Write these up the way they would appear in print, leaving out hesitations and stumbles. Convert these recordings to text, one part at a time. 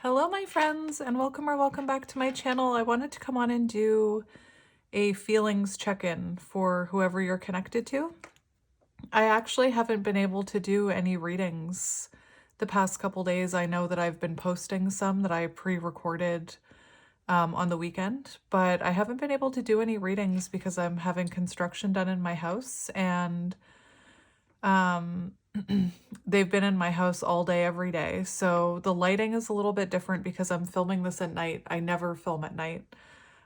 Hello, my friends, and welcome back to my channel. I wanted to come on and do a feelings check-in for whoever you're connected to. I actually haven't been able to do any readings the past couple days. I know that I've been posting some that I pre-recorded on the weekend, but I haven't been able to do any readings because I'm having construction done in my house, and um, they've been in my house all day, every day. So the lighting is a little bit different because I'm filming this at night. I never film at night.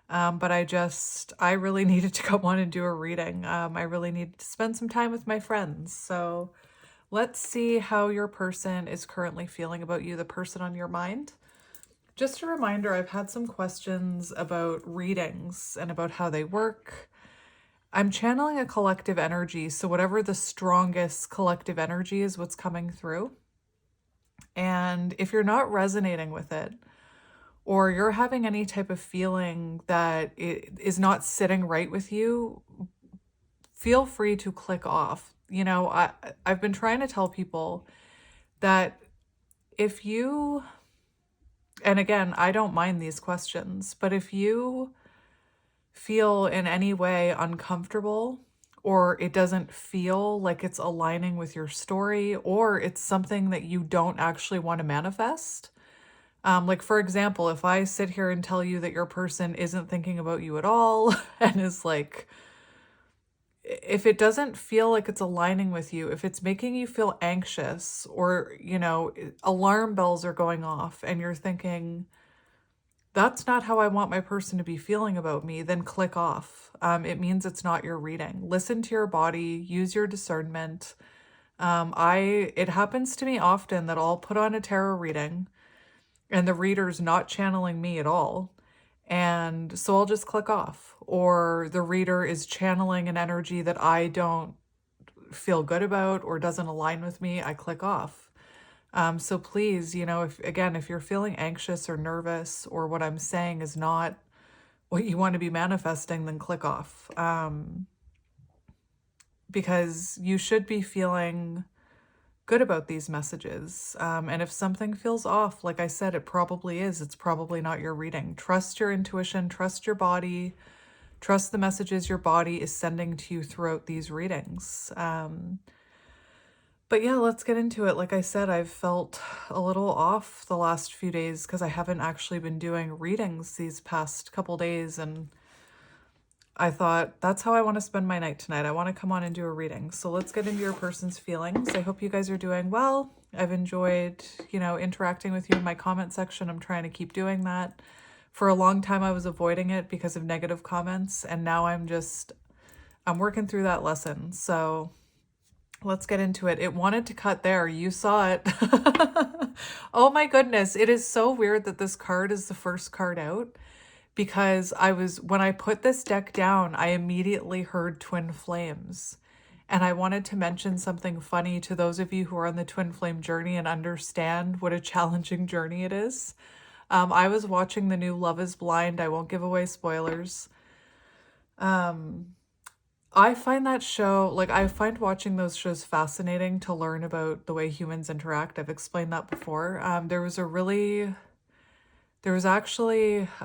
But I really needed to come on and do a reading. I really needed to spend some time with my friends. So let's see how your person is currently feeling about you, the person on your mind. Just a reminder, I've had some questions about readings and about how they work. I'm channeling a collective energy, so whatever the strongest collective energy is, what's coming through. And if you're not resonating with it, or you're having any type of feeling that it is not sitting right with you, feel free to click off. I've been trying to tell people that if you, and again, I don't mind these questions, but if you feel in any way uncomfortable, or it doesn't feel like it's aligning with your story, or it's something that you don't actually want to manifest. Like, for example, if I sit here and tell you that your person isn't thinking about you at all and is like, if it doesn't feel like it's aligning with you, if it's making you feel anxious, or, alarm bells are going off and you're thinking, that's not how I want my person to be feeling about me, then click off. It means it's not your reading. Listen to your body, use your discernment. It happens to me often that I'll put on a tarot reading and the reader's not channeling me at all. And so I'll just click off. Or the reader is channeling an energy that I don't feel good about or doesn't align with me, I click off. So please, if you're feeling anxious or nervous, or what I'm saying is not what you want to be manifesting, then click off. Because you should be feeling good about these messages. And if something feels off, like I said, it probably is. It's probably not your reading. Trust your intuition, trust your body, trust the messages your body is sending to you throughout these readings. But yeah, let's get into it. Like I said, I've felt a little off the last few days because I haven't actually been doing readings these past couple days, and I thought that's how I want to spend my night tonight. I want to come on and do a reading. So let's get into your person's feelings. I hope you guys are doing well. I've enjoyed, interacting with you in my comment section. I'm trying to keep doing that. For a long time, I was avoiding it because of negative comments, and now I'm working through that lesson. So let's get into it. It wanted to cut there. You saw it. Oh my goodness. It is so weird that this card is the first card out, because when I put this deck down, I immediately heard twin flames. And I wanted to mention something funny to those of you who are on the twin flame journey and understand what a challenging journey it is. I was watching the new Love is Blind. I won't give away spoilers. I find that show, like, I find watching those shows fascinating to learn about the way humans interact. I've explained that before. I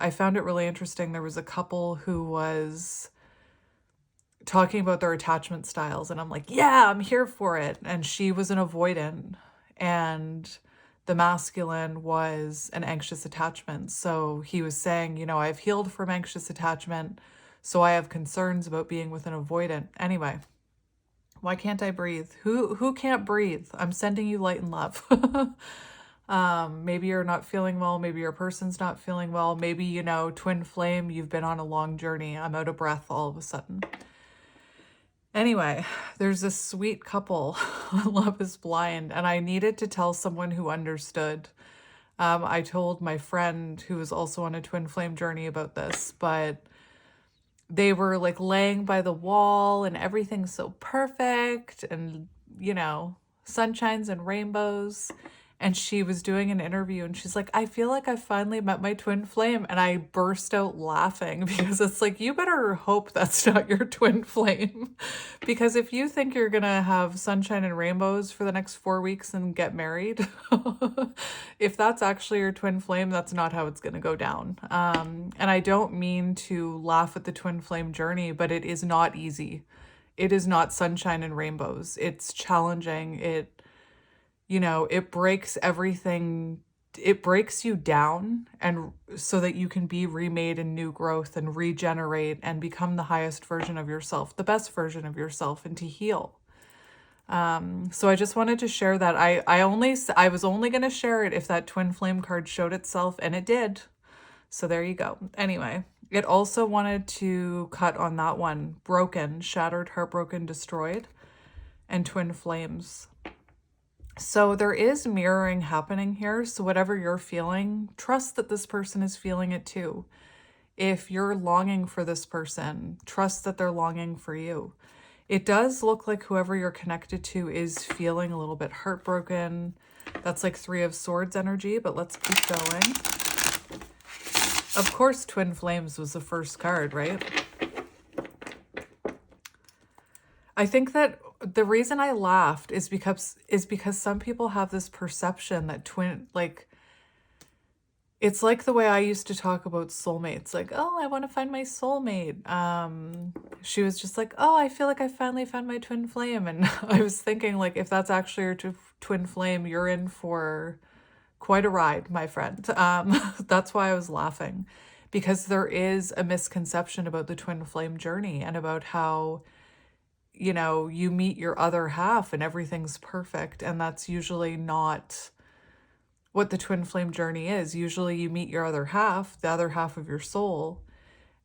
found it really interesting. There was a couple who was talking about their attachment styles, and I'm like, yeah, I'm here for it. And she was an avoidant, and the masculine was an anxious attachment. So he was saying, I've healed from anxious attachment, so I have concerns about being with an avoidant. Anyway, why can't I breathe? Who can't breathe? I'm sending you light and love. Maybe you're not feeling well. Maybe your person's not feeling well. Maybe, twin flame, you've been on a long journey. I'm out of breath all of a sudden. Anyway, there's this sweet couple on Love is Blind, and I needed to tell someone who understood. I told my friend who was also on a twin flame journey about this, but they were like laying by the wall and everything's so perfect and, sunshines and rainbows. And she was doing an interview and she's like, I feel like I finally met my twin flame. And I burst out laughing because it's like, you better hope that's not your twin flame. Because if you think you're going to have sunshine and rainbows for the next 4 weeks and get married, if that's actually your twin flame, that's not how it's going to go down. And I don't mean to laugh at the twin flame journey, but it is not easy. It is not sunshine and rainbows. It's challenging. It breaks everything. It breaks you down, and so that you can be remade in new growth and regenerate and become the highest version of yourself, the best version of yourself, and to heal. So I just wanted to share that. I was only going to share it if that twin flame card showed itself, and it did. So there you go. Anyway, it also wanted to cut on that one. Broken, shattered, heartbroken, destroyed, and twin flames. So there is mirroring happening here. So whatever you're feeling, trust that this person is feeling it too. If you're longing for this person, trust that they're longing for you. It does look like whoever you're connected to is feeling a little bit heartbroken. That's like 3 of Swords energy, but let's keep going. Of course, Twin Flames was the first card, right? I think that the reason I laughed is because some people have this perception that it's like the way I used to talk about soulmates, like, oh, I want to find my soulmate. She was just like, oh, I feel like I finally found my twin flame. And I was thinking, like, if that's actually your twin flame, you're in for quite a ride, my friend. That's why I was laughing, because there is a misconception about the twin flame journey and about how, you meet your other half and everything's perfect. And that's usually not what the twin flame journey is. Usually you meet your other half, the other half of your soul,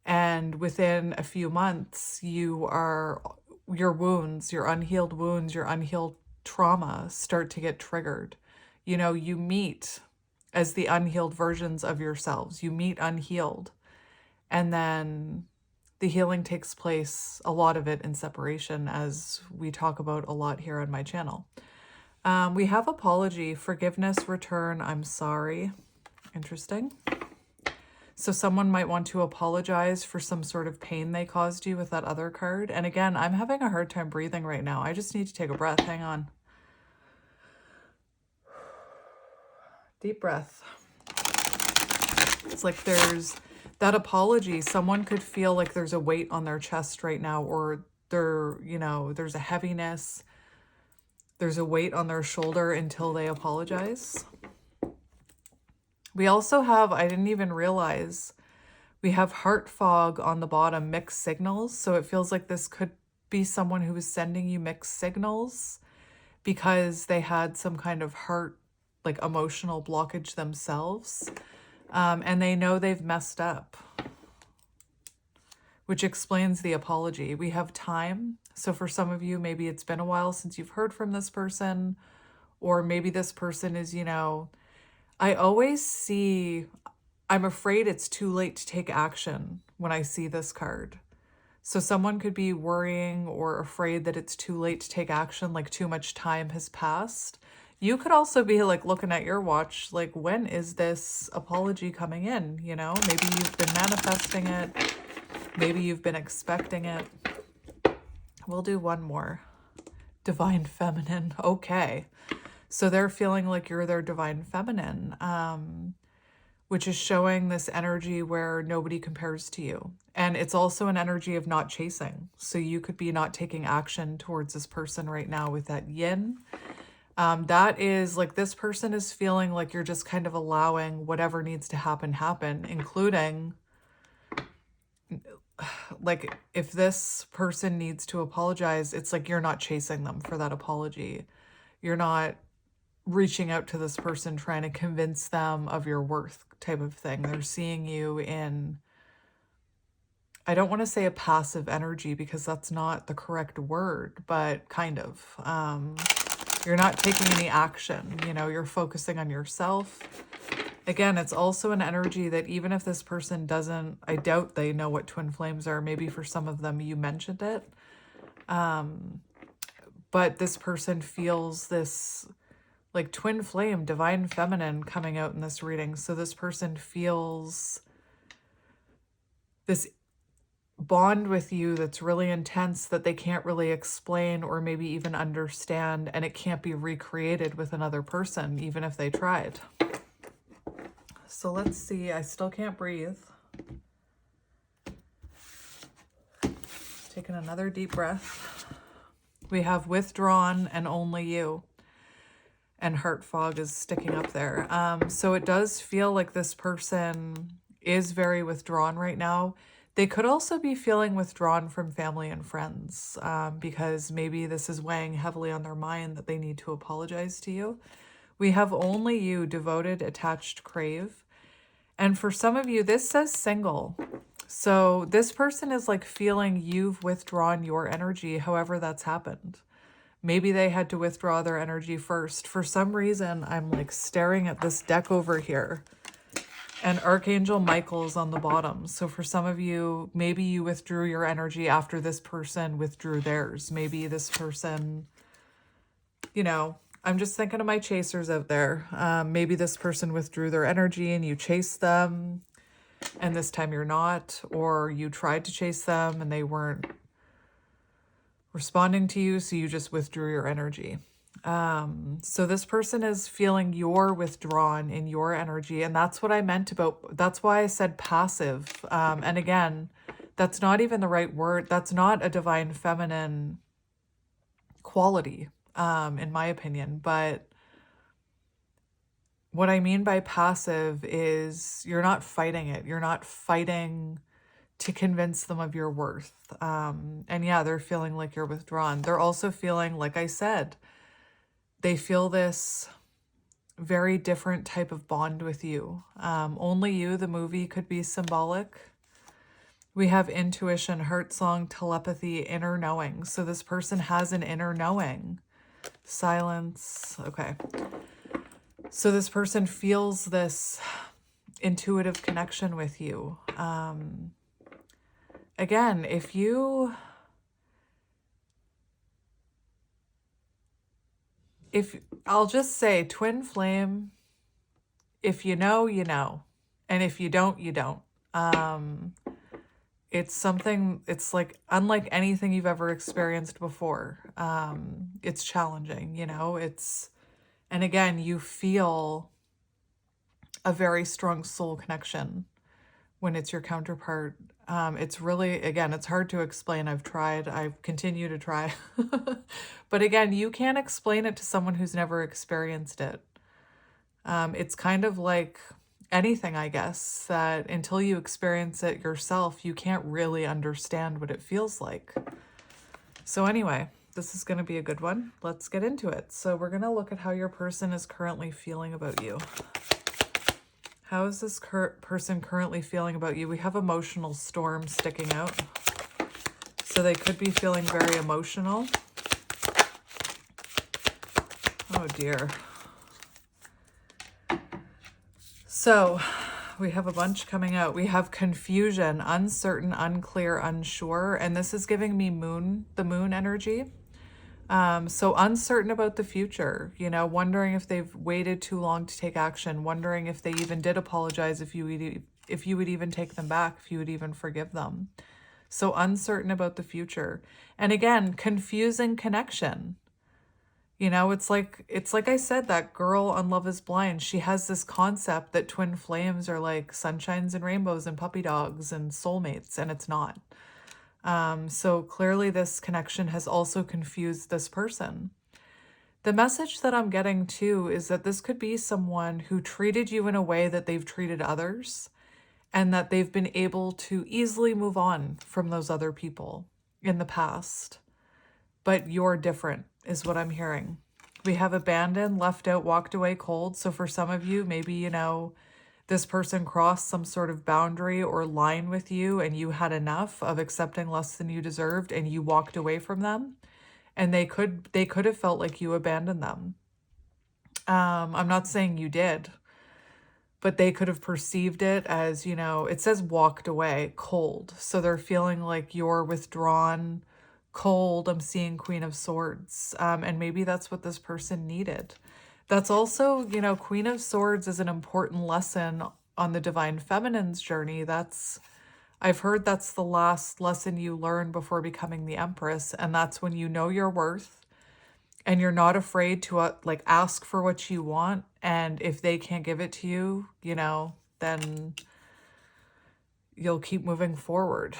and within a few months, your wounds, your unhealed trauma start to get triggered. You meet as the unhealed versions of yourselves. You meet unhealed. And then the healing takes place, a lot of it in separation, as we talk about a lot here on my channel. We have apology, forgiveness, return, I'm sorry. Interesting. So someone might want to apologize for some sort of pain they caused you with that other card. And again, I'm having a hard time breathing right now. I just need to take a breath. Hang on. Deep breath. It's like there's that apology. Someone could feel like there's a weight on their chest right now, or there's a heaviness. There's a weight on their shoulder until they apologize. We also have, I didn't even realize, we have heart fog on the bottom, mixed signals. So it feels like this could be someone who is sending you mixed signals because they had some kind of heart, like emotional blockage themselves. And they know they've messed up, which explains the apology. We have time. So for some of you, maybe it's been a while since you've heard from this person, or maybe this person is, I always see, I'm afraid it's too late to take action when I see this card. So someone could be worrying or afraid that it's too late to take action, like too much time has passed. You could also be like looking at your watch, like, when is this apology coming in? Maybe you've been manifesting it. Maybe you've been expecting it. We'll do one more. Divine Feminine. Okay. So they're feeling like you're their Divine Feminine, which is showing this energy where nobody compares to you. And it's also an energy of not chasing. So you could be not taking action towards this person right now with that yin. That is like, this person is feeling like you're just kind of allowing whatever needs to happen, including, like, if this person needs to apologize, it's like you're not chasing them for that apology. You're not reaching out to this person trying to convince them of your worth type of thing. They're seeing you in, I don't want to say a passive energy because that's not the correct word, but kind of. You're not taking any action, you're focusing on yourself. Again, it's also an energy that even if this person doesn't, I doubt they know what twin flames are. Maybe for some of them you mentioned it. But this person feels this like twin flame, divine feminine coming out in this reading. So this person feels this bond with you that's really intense that they can't really explain or maybe even understand, and it can't be recreated with another person, even if they tried. So let's see. I still can't breathe. Taking another deep breath. We have withdrawn and only you. And heart fog is sticking up there. So it does feel like this person is very withdrawn right now. They could also be feeling withdrawn from family and friends, because maybe this is weighing heavily on their mind that they need to apologize to you. We have only you, devoted, attached, crave. And for some of you, this says single. So this person is like feeling you've withdrawn your energy, however that's happened. Maybe they had to withdraw their energy first. For some reason, I'm like staring at this deck over here, and Archangel Michael's on the bottom. So for some of you, maybe you withdrew your energy after this person withdrew theirs. Maybe this person, you know, I'm just thinking of my chasers out there. Maybe this person withdrew their energy and you chased them, and this time you're not, or you tried to chase them and they weren't responding to you, so you just withdrew your energy. So this person is feeling you're withdrawn in your energy, and that's what I meant about, that's why I said passive. And again, that's not even the right word. That's not a divine feminine quality, in my opinion. But what I mean by passive is you're not fighting it. You're not fighting to convince them of your worth. And yeah, they're feeling like you're withdrawn. They're also feeling, like I said, they feel this very different type of bond with you. Only You, the movie, could be symbolic. We have intuition, heart song, telepathy, inner knowing. So this person has an inner knowing. Silence. Okay. So this person feels this intuitive connection with you. Again, I'll just say twin flame, if you know, you know. And if you don't, you don't. It's something, it's like unlike anything you've ever experienced before. It's challenging, you know, and again, you feel a very strong soul connection when it's your counterpart. It's really, again, it's hard to explain. I've tried, I continue to try. But again, you can't explain it to someone who's never experienced it. It's kind of like anything, I guess, that until you experience it yourself, you can't really understand what it feels like. So anyway, this is going to be a good one. Let's get into it. So we're going to look at how your person is currently feeling about you. How is this person currently feeling about you? We have emotional storm sticking out. So they could be feeling very emotional. Oh dear. So we have a bunch coming out. We have confusion, uncertain, unclear, unsure. And this is giving me the moon energy. So uncertain about the future, you know, wondering if they've waited too long to take action, wondering if they even did apologize, if you would even take them back, if you would even forgive them. So uncertain about the future. And again, confusing connection. You know, it's like I said, that girl on Love is Blind, she has this concept that twin flames are like sunshines and rainbows and puppy dogs and soulmates, and it's not. So clearly this connection has also confused this person. The message that I'm getting too is that this could be someone who treated you in a way that they've treated others, and that they've been able to easily move on from those other people in the past. But you're different is what I'm hearing. We have abandoned, left out, walked away cold. So for some of you, maybe, you know, this person crossed some sort of boundary or line with you, and you had enough of accepting less than you deserved, and you walked away from them, and they could have felt like you abandoned them. I'm not saying you did, but they could have perceived it as, you know, it says walked away cold. So they're feeling like you're withdrawn, cold. I'm seeing Queen of Swords. And maybe that's what this person needed. That's also, you know, Queen of Swords is an important lesson on the Divine Feminine's journey. I've heard that's the last lesson you learn before becoming the Empress. And that's when you know your worth and you're not afraid to like ask for what you want. And if they can't give it to you, you know, then you'll keep moving forward.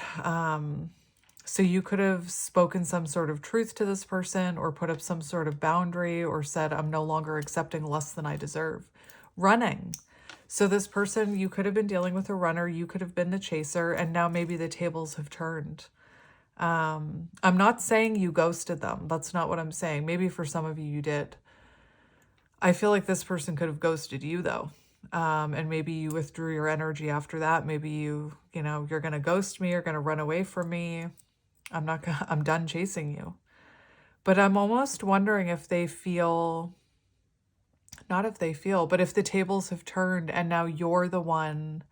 So you could have spoken some sort of truth to this person or put up some sort of boundary or said, I'm no longer accepting less than I deserve. Running. So this person, you could have been dealing with a runner, you could have been the chaser, and now maybe the tables have turned. I'm not saying you ghosted them. That's not what I'm saying. Maybe for some of you, you did. I feel like this person could have ghosted you though. And maybe you withdrew your energy after that. Maybe you know, you're going to ghost me, you're going to run away from me. I'm done chasing you. But I'm almost wondering if they feel, not if they feel, but if the tables have turned and now you're the one,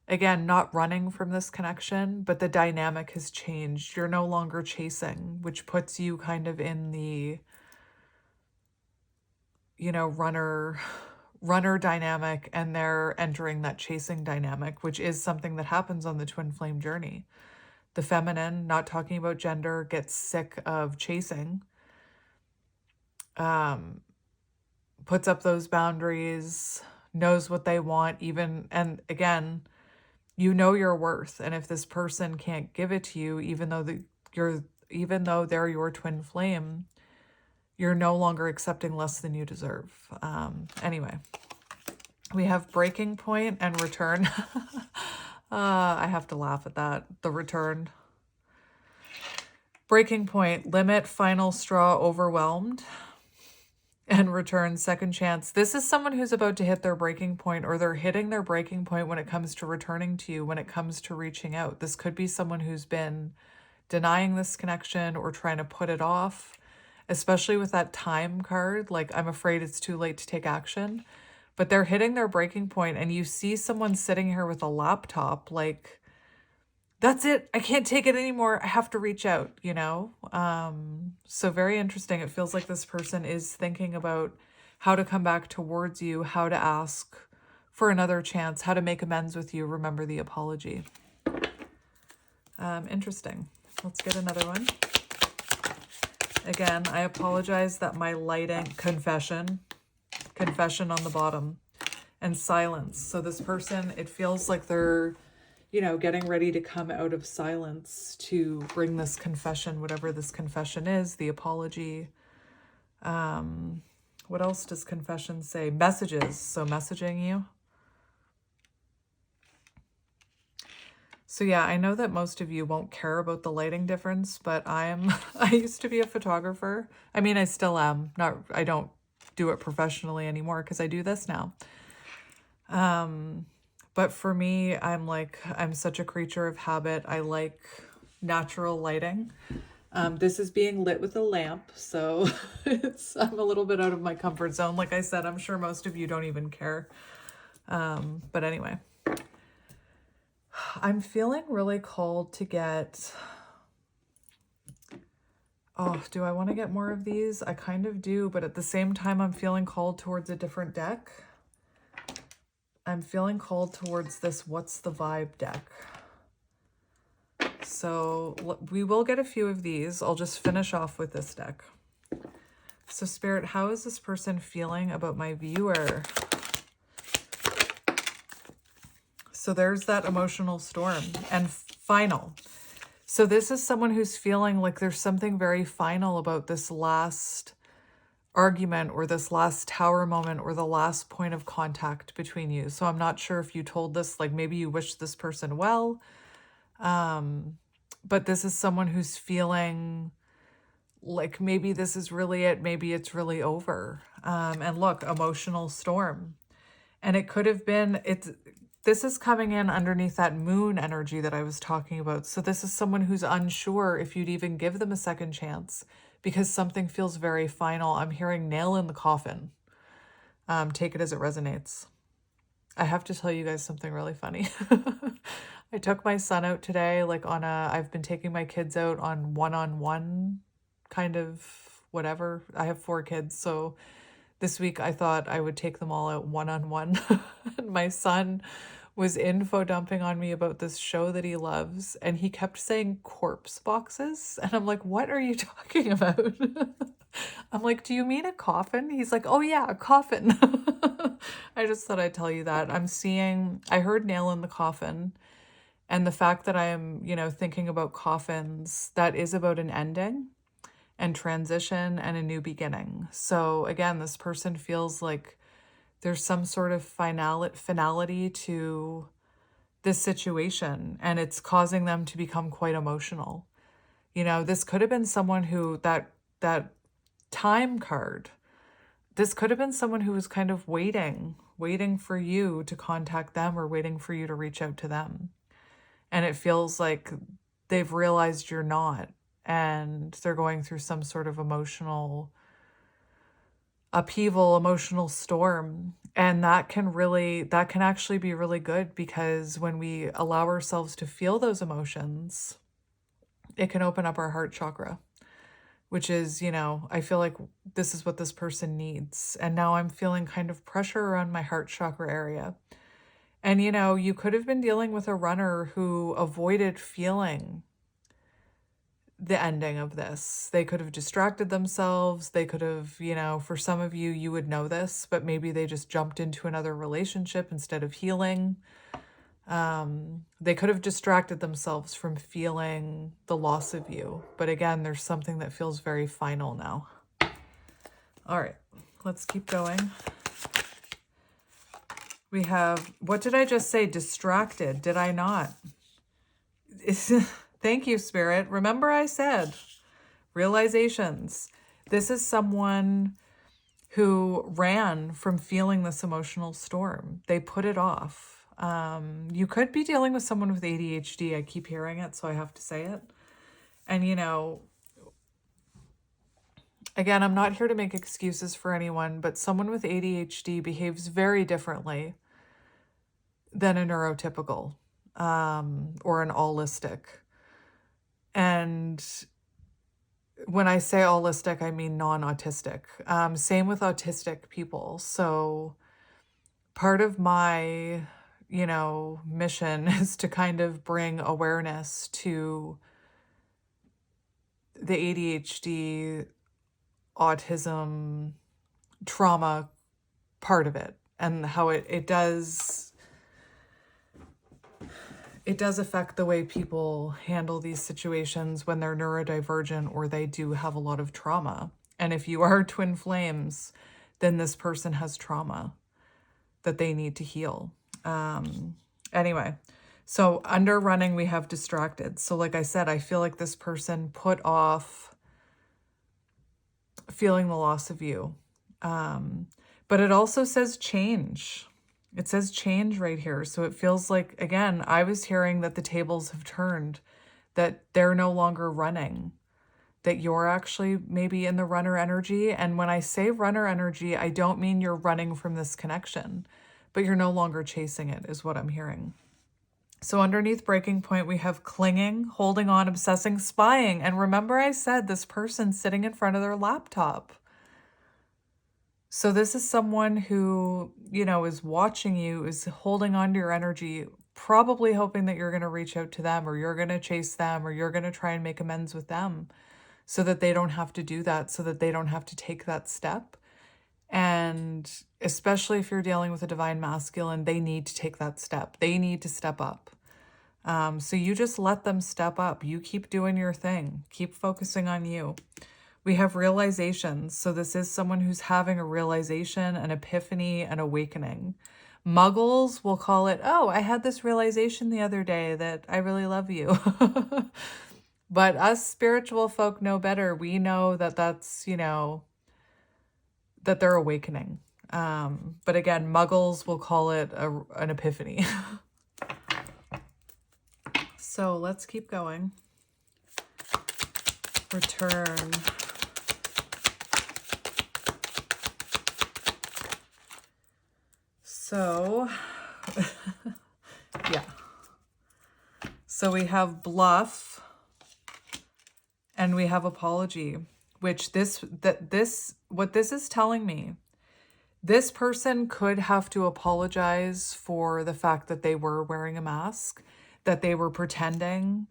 again, not running from this connection, but the dynamic has changed. You're no longer chasing, which puts you kind of in the, you know, runner dynamic, and they're entering that chasing dynamic, which is something that happens on the twin flame journey. The feminine, not talking about gender, gets sick of chasing, puts up those boundaries, knows what they want, even, and again, you know your worth. And if this person can't give it to you, even though they're your twin flame, you're no longer accepting less than you deserve. Anyway, we have breaking point and return. I have to laugh at that. The return. Breaking point, limit, final straw, overwhelmed. And return, second chance. This is someone who's about to hit their breaking point, or they're hitting their breaking point when it comes to returning to you, when it comes to reaching out. This could be someone who's been denying this connection or trying to put it off, especially with that time card. Like, I'm afraid it's too late to take action. But they're hitting their breaking point, and you see someone sitting here with a laptop, like, that's it. I can't take it anymore. I have to reach out, you know? So very interesting. It feels like this person is thinking about how to come back towards you, how to ask for another chance, how to make amends with you. Remember the apology. Interesting. Let's get another one. Again, I apologize that my lighting, confession on the bottom, and silence. So this person, it feels like they're, you know, getting ready to come out of silence to bring this confession, whatever this confession is, the apology. What else does confession say? Messages. So messaging you. So yeah, I know that most of you won't care about the lighting difference, but I used to be a photographer. I mean, I still am. I don't do it professionally anymore because I do this now. But for me, I'm such a creature of habit. I like natural lighting. This is being lit with a lamp, so I'm a little bit out of my comfort zone. Like I said, I'm sure most of you don't even care. But anyway, I'm feeling really called to get, oh, do I want to get more of these? I kind of do, but at the same time, I'm feeling called towards a different deck. I'm feeling called towards this What's the Vibe deck. So we will get a few of these. I'll just finish off with this deck. So Spirit, how is this person feeling about my viewer? So there's that emotional storm and final. So this is someone who's feeling like there's something very final about this last argument or this last tower moment or the last point of contact between you. So I'm not sure if you told this, like maybe you wish this person well, but this is someone who's feeling like maybe this is really it, maybe it's really over. And look, emotional storm. And it could have been, this is coming in underneath that moon energy that I was talking about. So this is someone who's unsure if you'd even give them a second chance, because something feels very final. I'm hearing nail in the coffin. Take it as it resonates. I have to tell you guys something really funny. I took my son out today, like I've been taking my kids out on one-on-one kind of whatever. I have 4 kids, so This week I thought I would take them all out one-on-one. And my son was info dumping on me about this show that he loves, and he kept saying corpse boxes. And I'm like, what are you talking about? I'm like, do you mean a coffin? He's like, oh yeah, a coffin. I just thought I'd tell you that. I heard nail in the coffin. And the fact that I am, thinking about coffins, that is about an ending and transition and a new beginning. So again, this person feels like there's some sort of finality to this situation, and it's causing them to become quite emotional. This could have been someone who, that time card, this could have been someone who was kind of waiting for you to contact them or waiting for you to reach out to them. And it feels like they've realized you're not, and they're going through some sort of emotional upheaval, emotional storm. And that can actually be really good, because when we allow ourselves to feel those emotions, it can open up our heart chakra, which is, I feel like this is what this person needs. And now I'm feeling kind of pressure around my heart chakra area. And, you could have been dealing with a runner who avoided feeling the ending of this. They could have distracted themselves. They could have, for some of you, you would know this, but maybe they just jumped into another relationship instead of healing. They could have distracted themselves from feeling the loss of you. But again, there's something that feels very final now. All right, let's keep going. We have, what did I just say? Distracted. Did I not? Thank you, Spirit. Remember I said realizations. This is someone who ran from feeling this emotional storm. They put it off. You could be dealing with someone with ADHD. I keep hearing it, so I have to say it. And, again, I'm not here to make excuses for anyone, but someone with ADHD behaves very differently than a neurotypical or an allistic. And when I say allistic, I mean non-autistic. Same with autistic people. So part of my, mission is to kind of bring awareness to the ADHD, autism, trauma part of it, and how it does affect the way people handle these situations when they're neurodivergent or they do have a lot of trauma. And if you are twin flames, then this person has trauma that they need to heal. Anyway, so under running, we have distracted. So like I said, I feel like this person put off feeling the loss of you. But it also says change. It says change right here. So it feels like, again, I was hearing that the tables have turned, that they're no longer running, that you're actually maybe in the runner energy. And when I say runner energy, I don't mean you're running from this connection, but you're no longer chasing it, is what I'm hearing. So underneath breaking point, we have clinging, holding on, obsessing, spying. And remember I said this person sitting in front of their laptop. So this is someone who, is watching you, is holding on to your energy, probably hoping that you're going to reach out to them, or you're going to chase them, or you're going to try and make amends with them so that they don't have to do that, so that they don't have to take that step. And especially if you're dealing with a divine masculine, they need to take that step. They need to step up. So you just let them step up. You keep doing your thing. Keep focusing on you. We have realizations. So this is someone who's having a realization, an epiphany, an awakening. Muggles will call it, oh, I had this realization the other day that I really love you. But us spiritual folk know better. We know that that's, that they're awakening. But again, muggles will call it an epiphany. So let's keep going. Return. So, yeah. So we have bluff and we have apology, which what this is telling me This person could have to apologize for the fact that they were wearing a mask, that they were pretending,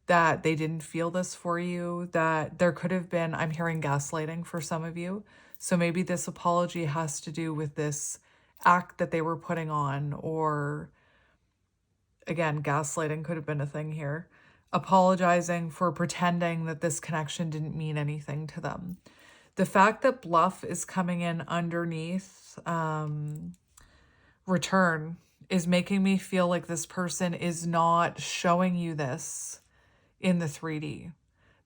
that they didn't feel this for you, that there could have been, I'm hearing gaslighting for some of you. So maybe this apology has to do with this act that they were putting on, or again, gaslighting could have been a thing here. Apologizing for pretending that this connection didn't mean anything to them. The fact that bluff is coming in underneath return is making me feel like this person is not showing you this in the 3D.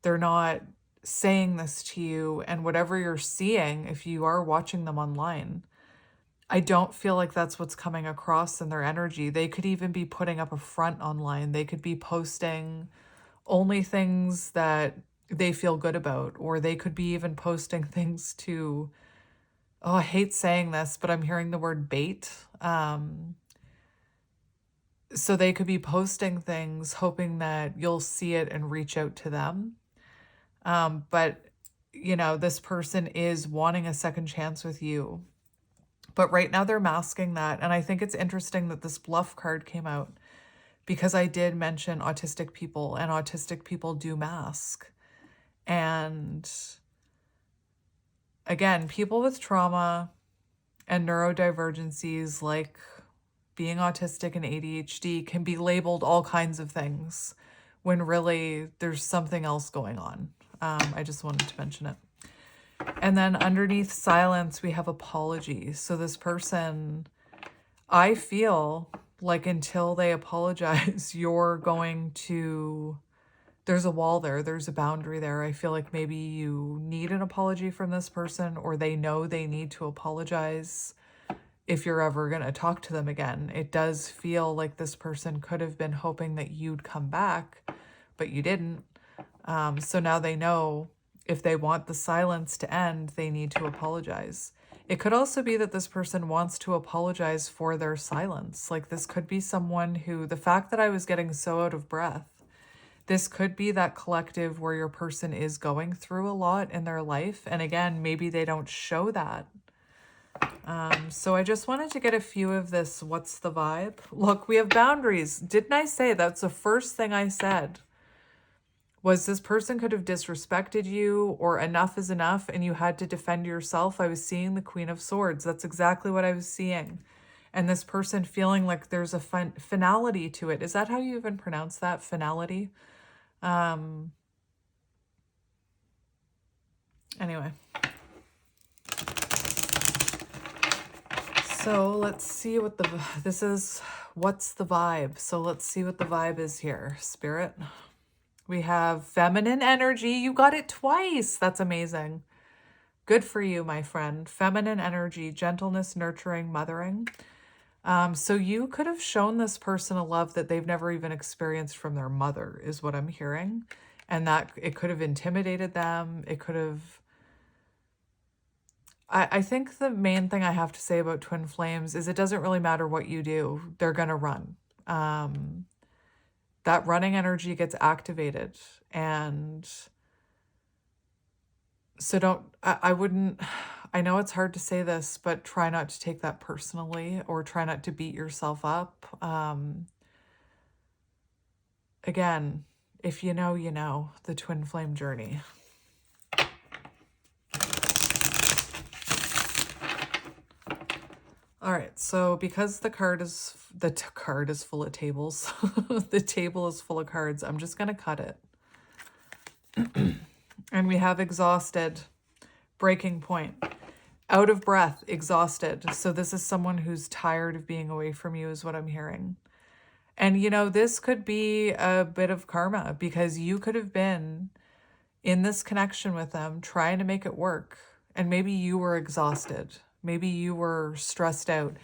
They're not saying this to you, and whatever you're seeing, if you are watching them online, I don't feel like that's what's coming across in their energy. They could even be putting up a front online. They could be posting only things that they feel good about, or they could be even posting things to, oh, I hate saying this, but I'm hearing the word bait. So they could be posting things hoping that you'll see it and reach out to them. But, you know, this person is wanting a second chance with you. But right now they're masking that. And I think it's interesting that this bluff card came out, because I did mention autistic people, and autistic people do mask. And again, people with trauma and neurodivergencies like being autistic and ADHD can be labeled all kinds of things when really there's something else going on. I just wanted to mention it. And then underneath silence, we have apology. So this person, I feel like until they apologize, you're going to, there's a wall there, there's a boundary there. I feel like maybe you need an apology from this person, or they know they need to apologize if you're ever going to talk to them again. It does feel like this person could have been hoping that you'd come back, but you didn't. So now they know if they want the silence to end, they need to apologize. It could also be that this person wants to apologize for their silence. Like, this could be someone who, the fact that I was getting so out of breath, this could be that collective where your person is going through a lot in their life. And again, maybe they don't show that. So I just wanted to get a few of this. What's the vibe? Look, we have boundaries. Didn't I say that's the first thing I said? Was this person could have disrespected you, or enough is enough and you had to defend yourself. I was seeing the Queen of Swords. That's exactly what I was seeing. And this person feeling like there's a finality to it. Is that how you even pronounce that? Finality? Anyway. So let's see what this is. What's the vibe? So let's see what the vibe is here, Spirit. We have feminine energy. You got it twice. That's amazing. Good for you, my friend. Feminine energy, gentleness, nurturing, mothering. So you could have shown this person a love that they've never even experienced from their mother, is what I'm hearing. And that it could have intimidated them. It could have... I think the main thing I have to say about twin flames is it doesn't really matter what you do. They're going to run. That running energy gets activated. And so I wouldn't, I know it's hard to say this, but try not to take that personally, or try not to beat yourself up. Again, if you know, the twin flame journey. All right, so because the card is full of tables, the table is full of cards, I'm just going to cut it. And we have exhausted, breaking point, out of breath, exhausted. So this is someone who's tired of being away from you, is what I'm hearing. And, you know, this could be a bit of karma, because you could have been in this connection with them trying to make it work. And maybe you were exhausted. Maybe you were stressed out.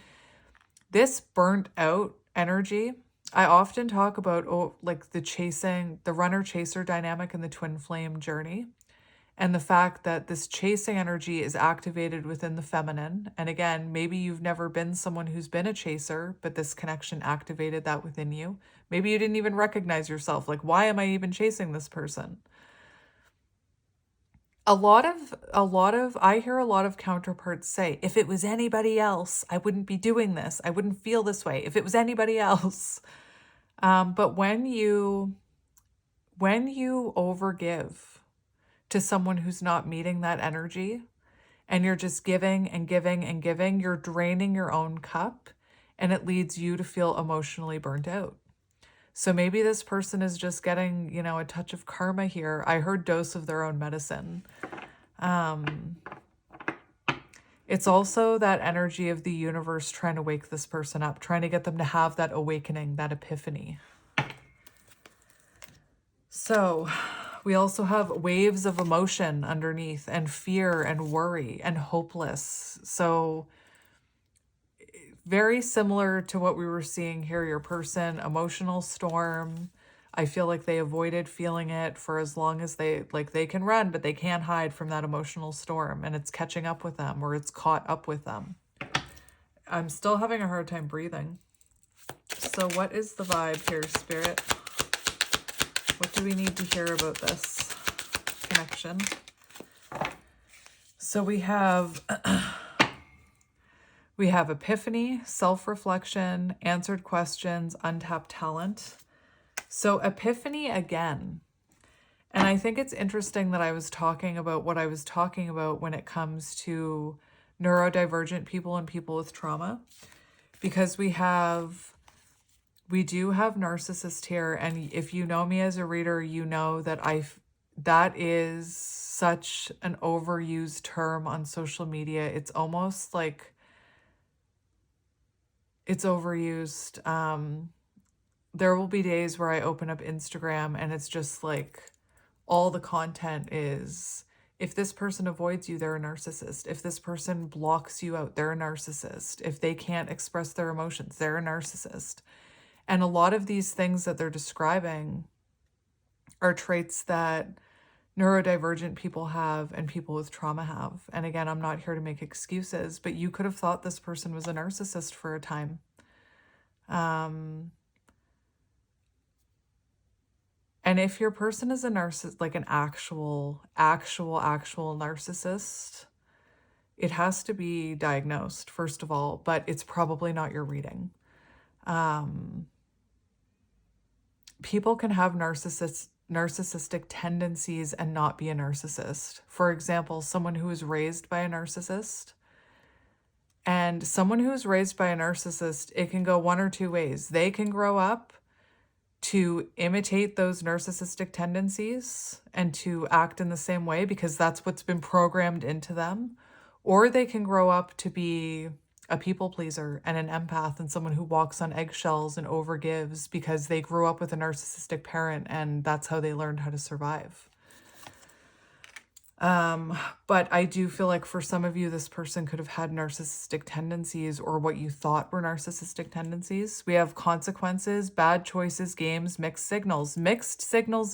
This burnt out energy, I often talk about, like the runner-chaser dynamic in the twin flame journey. And the fact that this chasing energy is activated within the feminine. And again, maybe you've never been someone who's been a chaser, but this connection activated that within you. Maybe you didn't even recognize yourself. Like, why am I even chasing this person? I hear a lot of counterparts say, if it was anybody else, I wouldn't be doing this. I wouldn't feel this way if it was anybody else. But when you overgive to someone who's not meeting that energy, and you're just giving and giving and giving, you're draining your own cup, and it leads you to feel emotionally burnt out. So maybe this person is just getting, you know, a touch of karma here. I heard dose of their own medicine. It's also that energy of the universe trying to wake this person up, trying to get them to have that awakening, that epiphany. So we also have waves of emotion underneath, and fear and worry and hopeless. So very similar to what we were seeing here, your person, emotional storm. I feel like they avoided feeling it for as long as they can run, but they can't hide from that emotional storm, and it's catching up with them, or it's caught up with them. I'm still having a hard time breathing. So what is the vibe here, Spirit? What do we need to hear about this connection? So we have epiphany, self-reflection, answered questions, untapped talent. So epiphany again. And I think it's interesting that I was talking about what I was talking about when it comes to neurodivergent people and people with trauma, because we do have narcissist here. And if you know me as a reader, you know that that is such an overused term on social media. It's almost like it's overused. There will be days where I open up Instagram and it's just like all the content is, if this person avoids you, they're a narcissist. If this person blocks you out, they're a narcissist. If they can't express their emotions, they're a narcissist. And a lot of these things that they're describing are traits that neurodivergent people have and people with trauma have. And again, I'm not here to make excuses, but you could have thought this person was a narcissist for a time. And if your person is a narcissist, like an actual narcissist, it has to be diagnosed, first of all, but it's probably not your reading. People can have narcissistic tendencies and not be a narcissist. For example, someone who is raised by a narcissist, and someone who is raised by a narcissist, it can go one or two ways. They can grow up to imitate those narcissistic tendencies and to act in the same way because that's what's been programmed into them. Or they can grow up to be a people pleaser and an empath and someone who walks on eggshells and overgives because they grew up with a narcissistic parent and that's how they learned how to survive. But I do feel like for some of you, this person could have had narcissistic tendencies or what you thought were narcissistic tendencies. We have consequences, bad choices, games, mixed signals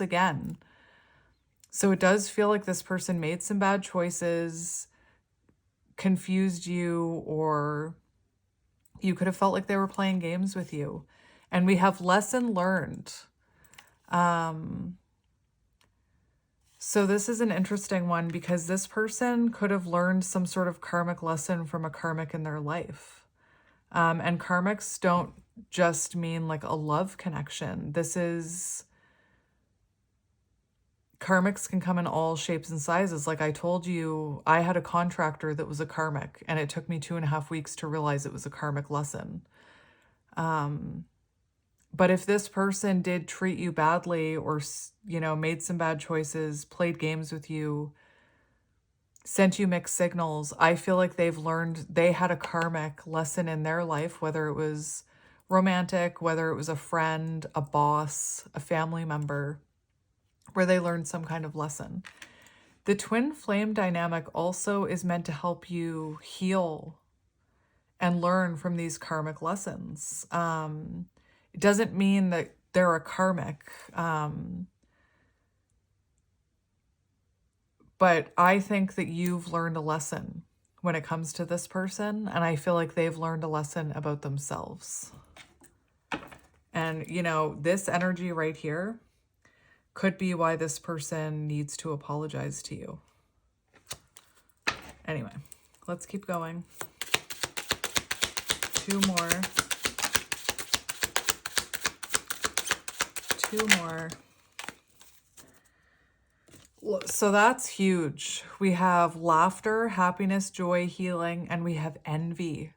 again. So it does feel like this person made some bad choices, confused you, or you could have felt like they were playing games with you. And we have lesson learned. So this is an interesting one because this person could have learned some sort of karmic lesson from a karmic in their life. And karmics don't just mean like a love connection. Karmics can come in all shapes and sizes. Like I told you, I had a contractor that was a karmic and it took me 2.5 weeks to realize it was a karmic lesson. But if this person did treat you badly or, made some bad choices, played games with you, sent you mixed signals, I feel like they had a karmic lesson in their life, whether it was romantic, whether it was a friend, a boss, a family member, where they learned some kind of lesson. The twin flame dynamic also is meant to help you heal and learn from these karmic lessons. It doesn't mean that they're a karmic, but I think that you've learned a lesson when it comes to this person, and I feel like they've learned a lesson about themselves. And, this energy right here could be why this person needs to apologize to you. Anyway, let's keep going. Two more. Two more. So that's huge. We have laughter, happiness, joy, healing, and we have envy.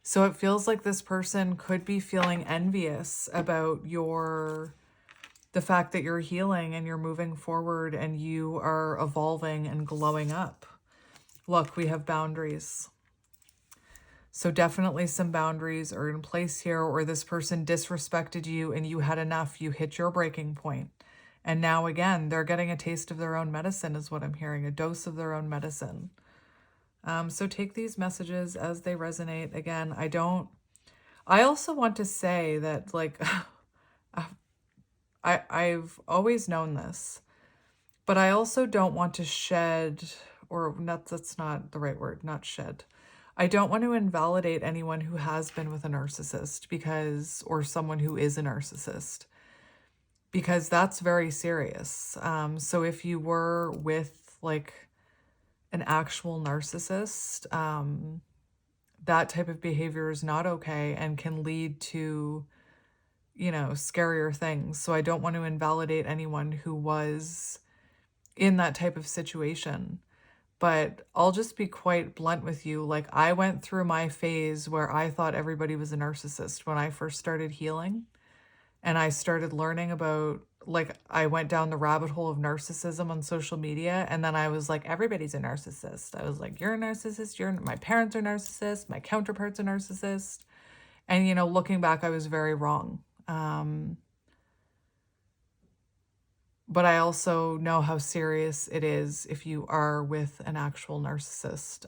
So it feels like this person could be feeling envious about the fact that you're healing and you're moving forward and you are evolving and glowing up. Look, we have boundaries. So definitely some boundaries are in place here, or this person disrespected you and you had enough. You hit your breaking point. And now again, they're getting a taste of their own medicine is what I'm hearing, a dose of their own medicine. So take these messages as they resonate. Again, I also want to say that, like, I've always known this, but I also don't want to shed, or not, that's not the right word, not shed. I don't want to invalidate anyone who has been with a narcissist or someone who is a narcissist, because that's very serious. So if you were with like an actual narcissist, that type of behavior is not okay and can lead to, scarier things. So I don't want to invalidate anyone who was in that type of situation. But I'll just be quite blunt with you. Like, I went through my phase where I thought everybody was a narcissist when I first started healing. And I started learning about, like, I went down the rabbit hole of narcissism on social media. And then I was like, everybody's a narcissist. I was like, you're a narcissist. My parents are narcissists. My counterparts are narcissists. And, looking back, I was very wrong. But I also know how serious it is if you are with an actual narcissist.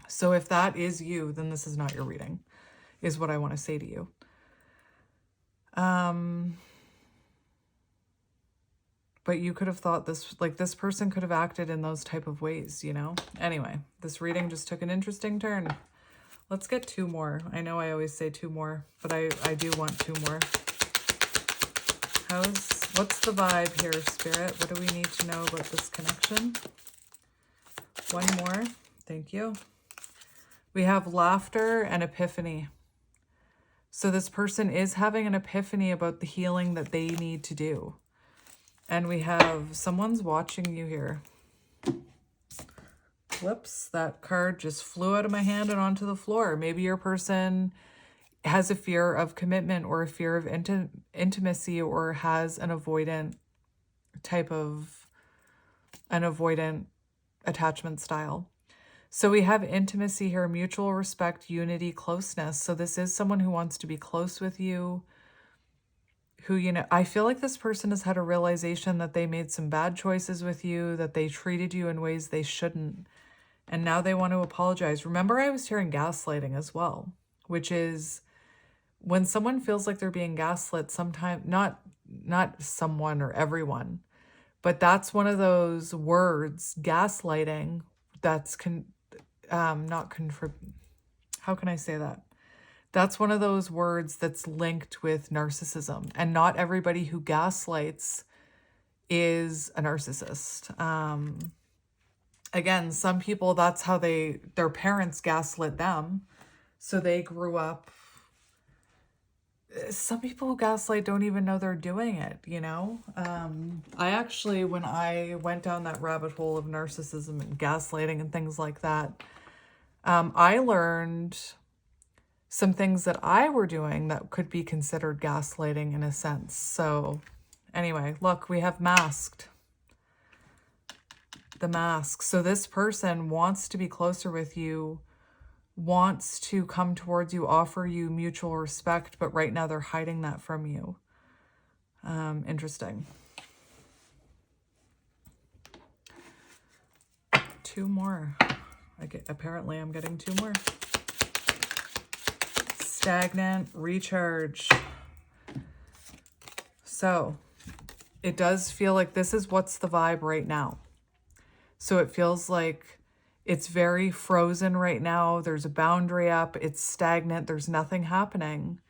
So if that is you, then this is not your reading, is what I want to say to you. But you could have thought this person could have acted in those type of ways, Anyway, this reading just took an interesting turn. Let's get two more. I know I always say two more, but I do want two more. What's the vibe here, Spirit? What do we need to know about this connection? One more. Thank you. We have laughter and epiphany. So this person is having an epiphany about the healing that they need to do. And we have someone's watching you here. Whoops, that card just flew out of my hand and onto the floor. Maybe your person has a fear of commitment or a fear of intimacy, or has an avoidant attachment style. So we have intimacy here, mutual respect, unity, closeness. So this is someone who wants to be close with you, who, I feel like this person has had a realization that they made some bad choices with you, that they treated you in ways they shouldn't. And now they want to apologize. Remember, I was hearing gaslighting as well, which is when someone feels like they're being gaslit, sometimes, not someone or everyone, but that's one of those words, gaslighting, that's how can I say that? That's one of those words that's linked with narcissism, and not everybody who gaslights is a narcissist. Again, some people, that's how their parents gaslit them. So they grew up. Some people who gaslight don't even know they're doing it, I actually, when I went down that rabbit hole of narcissism and gaslighting and things like that, I learned some things that I were doing that could be considered gaslighting in a sense. So anyway, look, we have masked. The mask. So this person wants to be closer with you, wants to come towards you, offer you mutual respect, but right now they're hiding that from you. Interesting. Two more. Apparently I'm getting two more. Stagnant, recharge. So it does feel like this is what's the vibe right now. So it feels like it's very frozen right now. There's a boundary up. It's stagnant. There's nothing happening.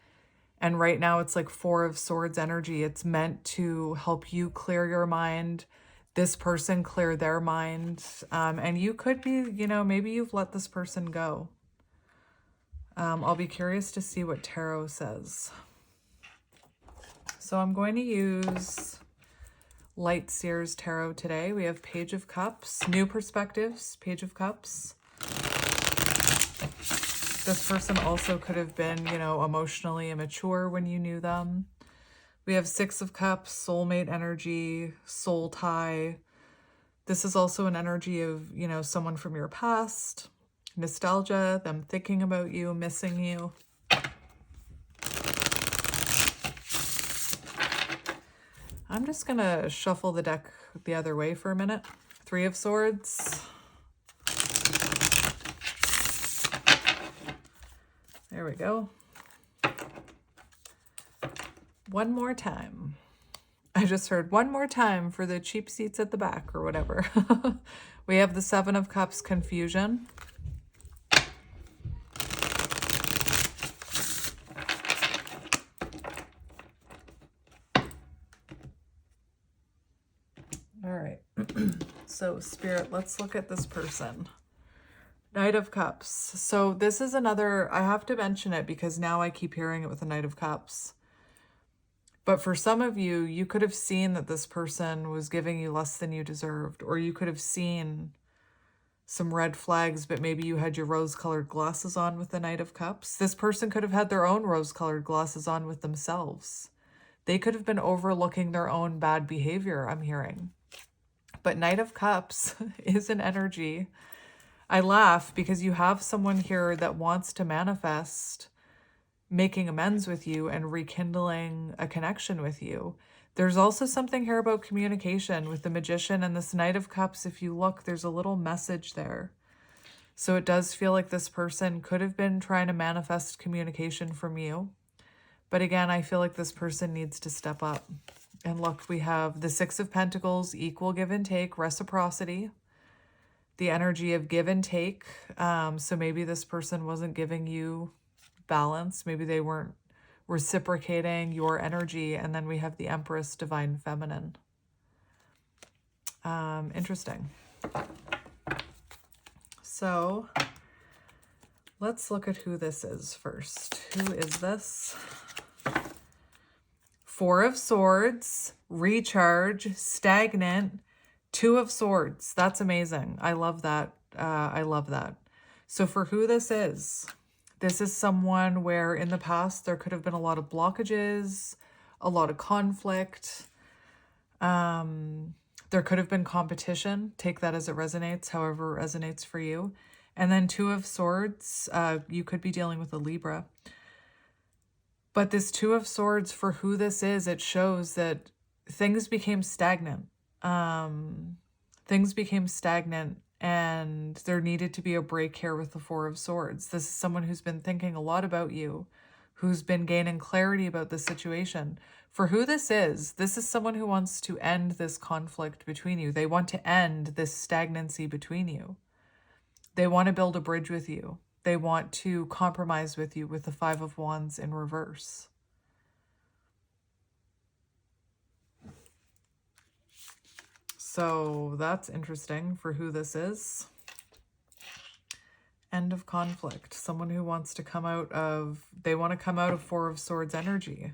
And right now it's like Four of Swords energy. It's meant to help you clear your mind. this person clear their mind. And you could be, you know, maybe you've let this person go. I'll be curious to see what tarot says. So I'm going to use Light Seers Tarot today. We have Page of Cups, New Perspectives, Page of Cups. This person also could have been, you know, emotionally immature when you knew them. We have Six of Cups, soulmate energy, soul tie. This is also an energy of, you know, someone from your past, nostalgia, them thinking about you, missing you. I'm just going to shuffle the deck the other way for a minute. Three of Swords. There we go. One more time. I just heard one more time for the cheap seats at the back or whatever. We have the Seven of Cups, confusion. All right. So Spirit, let's look at this person. Knight of Cups. So this is another, I have to mention it because now I keep hearing it with the Knight of Cups. But for some of you, you could have seen that this person was giving you less than you deserved, or you could have seen some red flags, but maybe you had your rose-colored glasses on with the Knight of Cups. This person could have had their own rose-colored glasses on with themselves. They could have been overlooking their own bad behavior, I'm hearing. But Knight of Cups is an energy. I laugh because you have someone here that wants to manifest making amends with you and rekindling a connection with you. There's also something here about communication with the Magician and this Knight of Cups. If you look, there's a little message there. So it does feel like this person could have been trying to manifest communication from you. But again, I feel like this person needs to step up. And look, we have the Six of Pentacles, equal give and take, reciprocity, the energy of give and take. So maybe this person wasn't giving you balance. Maybe they weren't reciprocating your energy. And then we have the Empress, divine feminine. Interesting. So let's look at who this is first. Who is this? Four of Swords, recharge, stagnant, Two of Swords. That's amazing. I love that. I love that. So for who this is someone where in the past there could have been a lot of blockages, a lot of conflict. There could have been competition. Take that as it resonates, however it resonates for you. And then Two of Swords, you could be dealing with a Libra. But this Two of Swords, for who this is, it shows that things became stagnant. Things became stagnant and there needed to be a break here with the Four of Swords. This is someone who's been thinking a lot about you, who's been gaining clarity about the situation. For who this is someone who wants to end this conflict between you. They want to end this stagnancy between you. They want to build a bridge with you. They want to compromise with you with the Five of Wands in reverse. So that's interesting for who this is. End of conflict. Someone who wants to come out of, they want to come out of Four of Swords energy.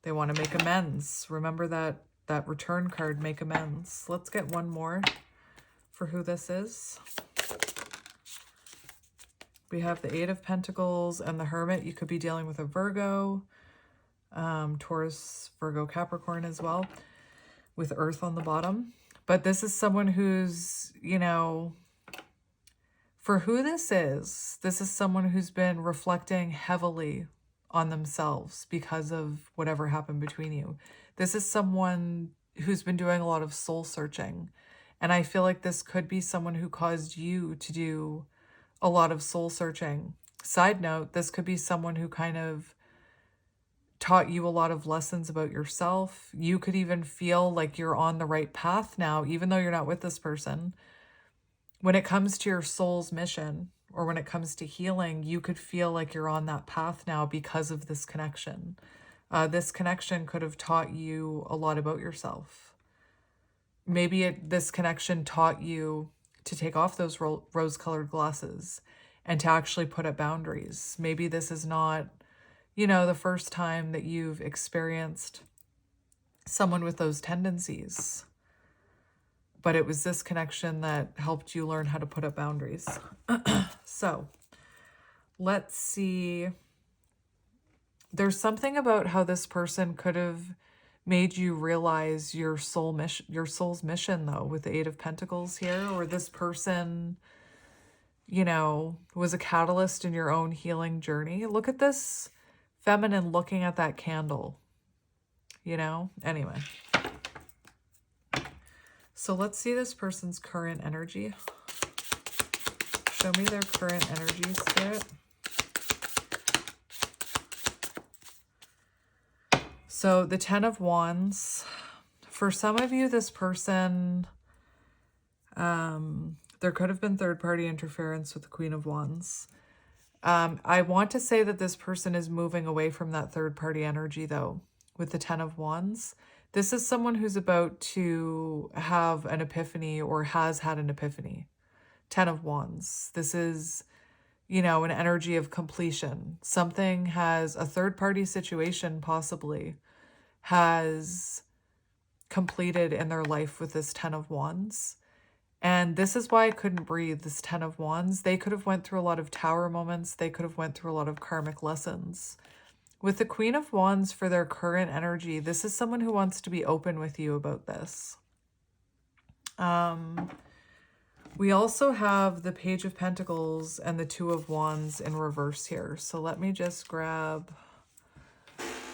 They want to make amends. Remember that return card, make amends. Let's get one more for who this is. We have the Eight of Pentacles and the Hermit. You could be dealing with a Virgo, Taurus, Virgo, Capricorn as well, with Earth on the bottom. But this is someone who's, you know, for who this is someone who's been reflecting heavily on themselves because of whatever happened between you. This is someone who's been doing a lot of soul searching. And I feel like this could be someone who caused you to do a lot of soul searching. Side note, this could be someone who kind of taught you a lot of lessons about yourself. You could even feel like you're on the right path now, even though you're not with this person. When it comes to your soul's mission, or when it comes to healing, you could feel like you're on that path now because of this connection. This connection could have taught you a lot about yourself. maybe this connection taught you to take off those rose-colored glasses and to actually put up boundaries. Maybe this is not, you know, the first time that you've experienced someone with those tendencies, but it was this connection that helped you learn how to put up boundaries. So let's see. There's something about how this person could have made you realize your soul's mission, though, with the Eight of Pentacles here, or this person, you know, was a catalyst in your own healing journey. Look at this feminine looking at that candle, you know? Anyway. So let's see this person's current energy. Show me their current energy, Spirit. So the Ten of Wands, for some of you, this person, there could have been third-party interference with the Queen of Wands. I want to say that this person is moving away from that third-party energy, though, with the Ten of Wands. This is someone who's about to have an epiphany or has had an epiphany. Ten of Wands. This is, you know, an energy of completion. Something has, a third-party situation possibly has completed in their life with this Ten of Wands. And this is why I couldn't breathe, this Ten of Wands. They could have went through a lot of tower moments. They could have went through a lot of karmic lessons. With the Queen of Wands, for their current energy, this is someone who wants to be open with you about this. We also have the Page of Pentacles and the Two of Wands in reverse here. So let me just grab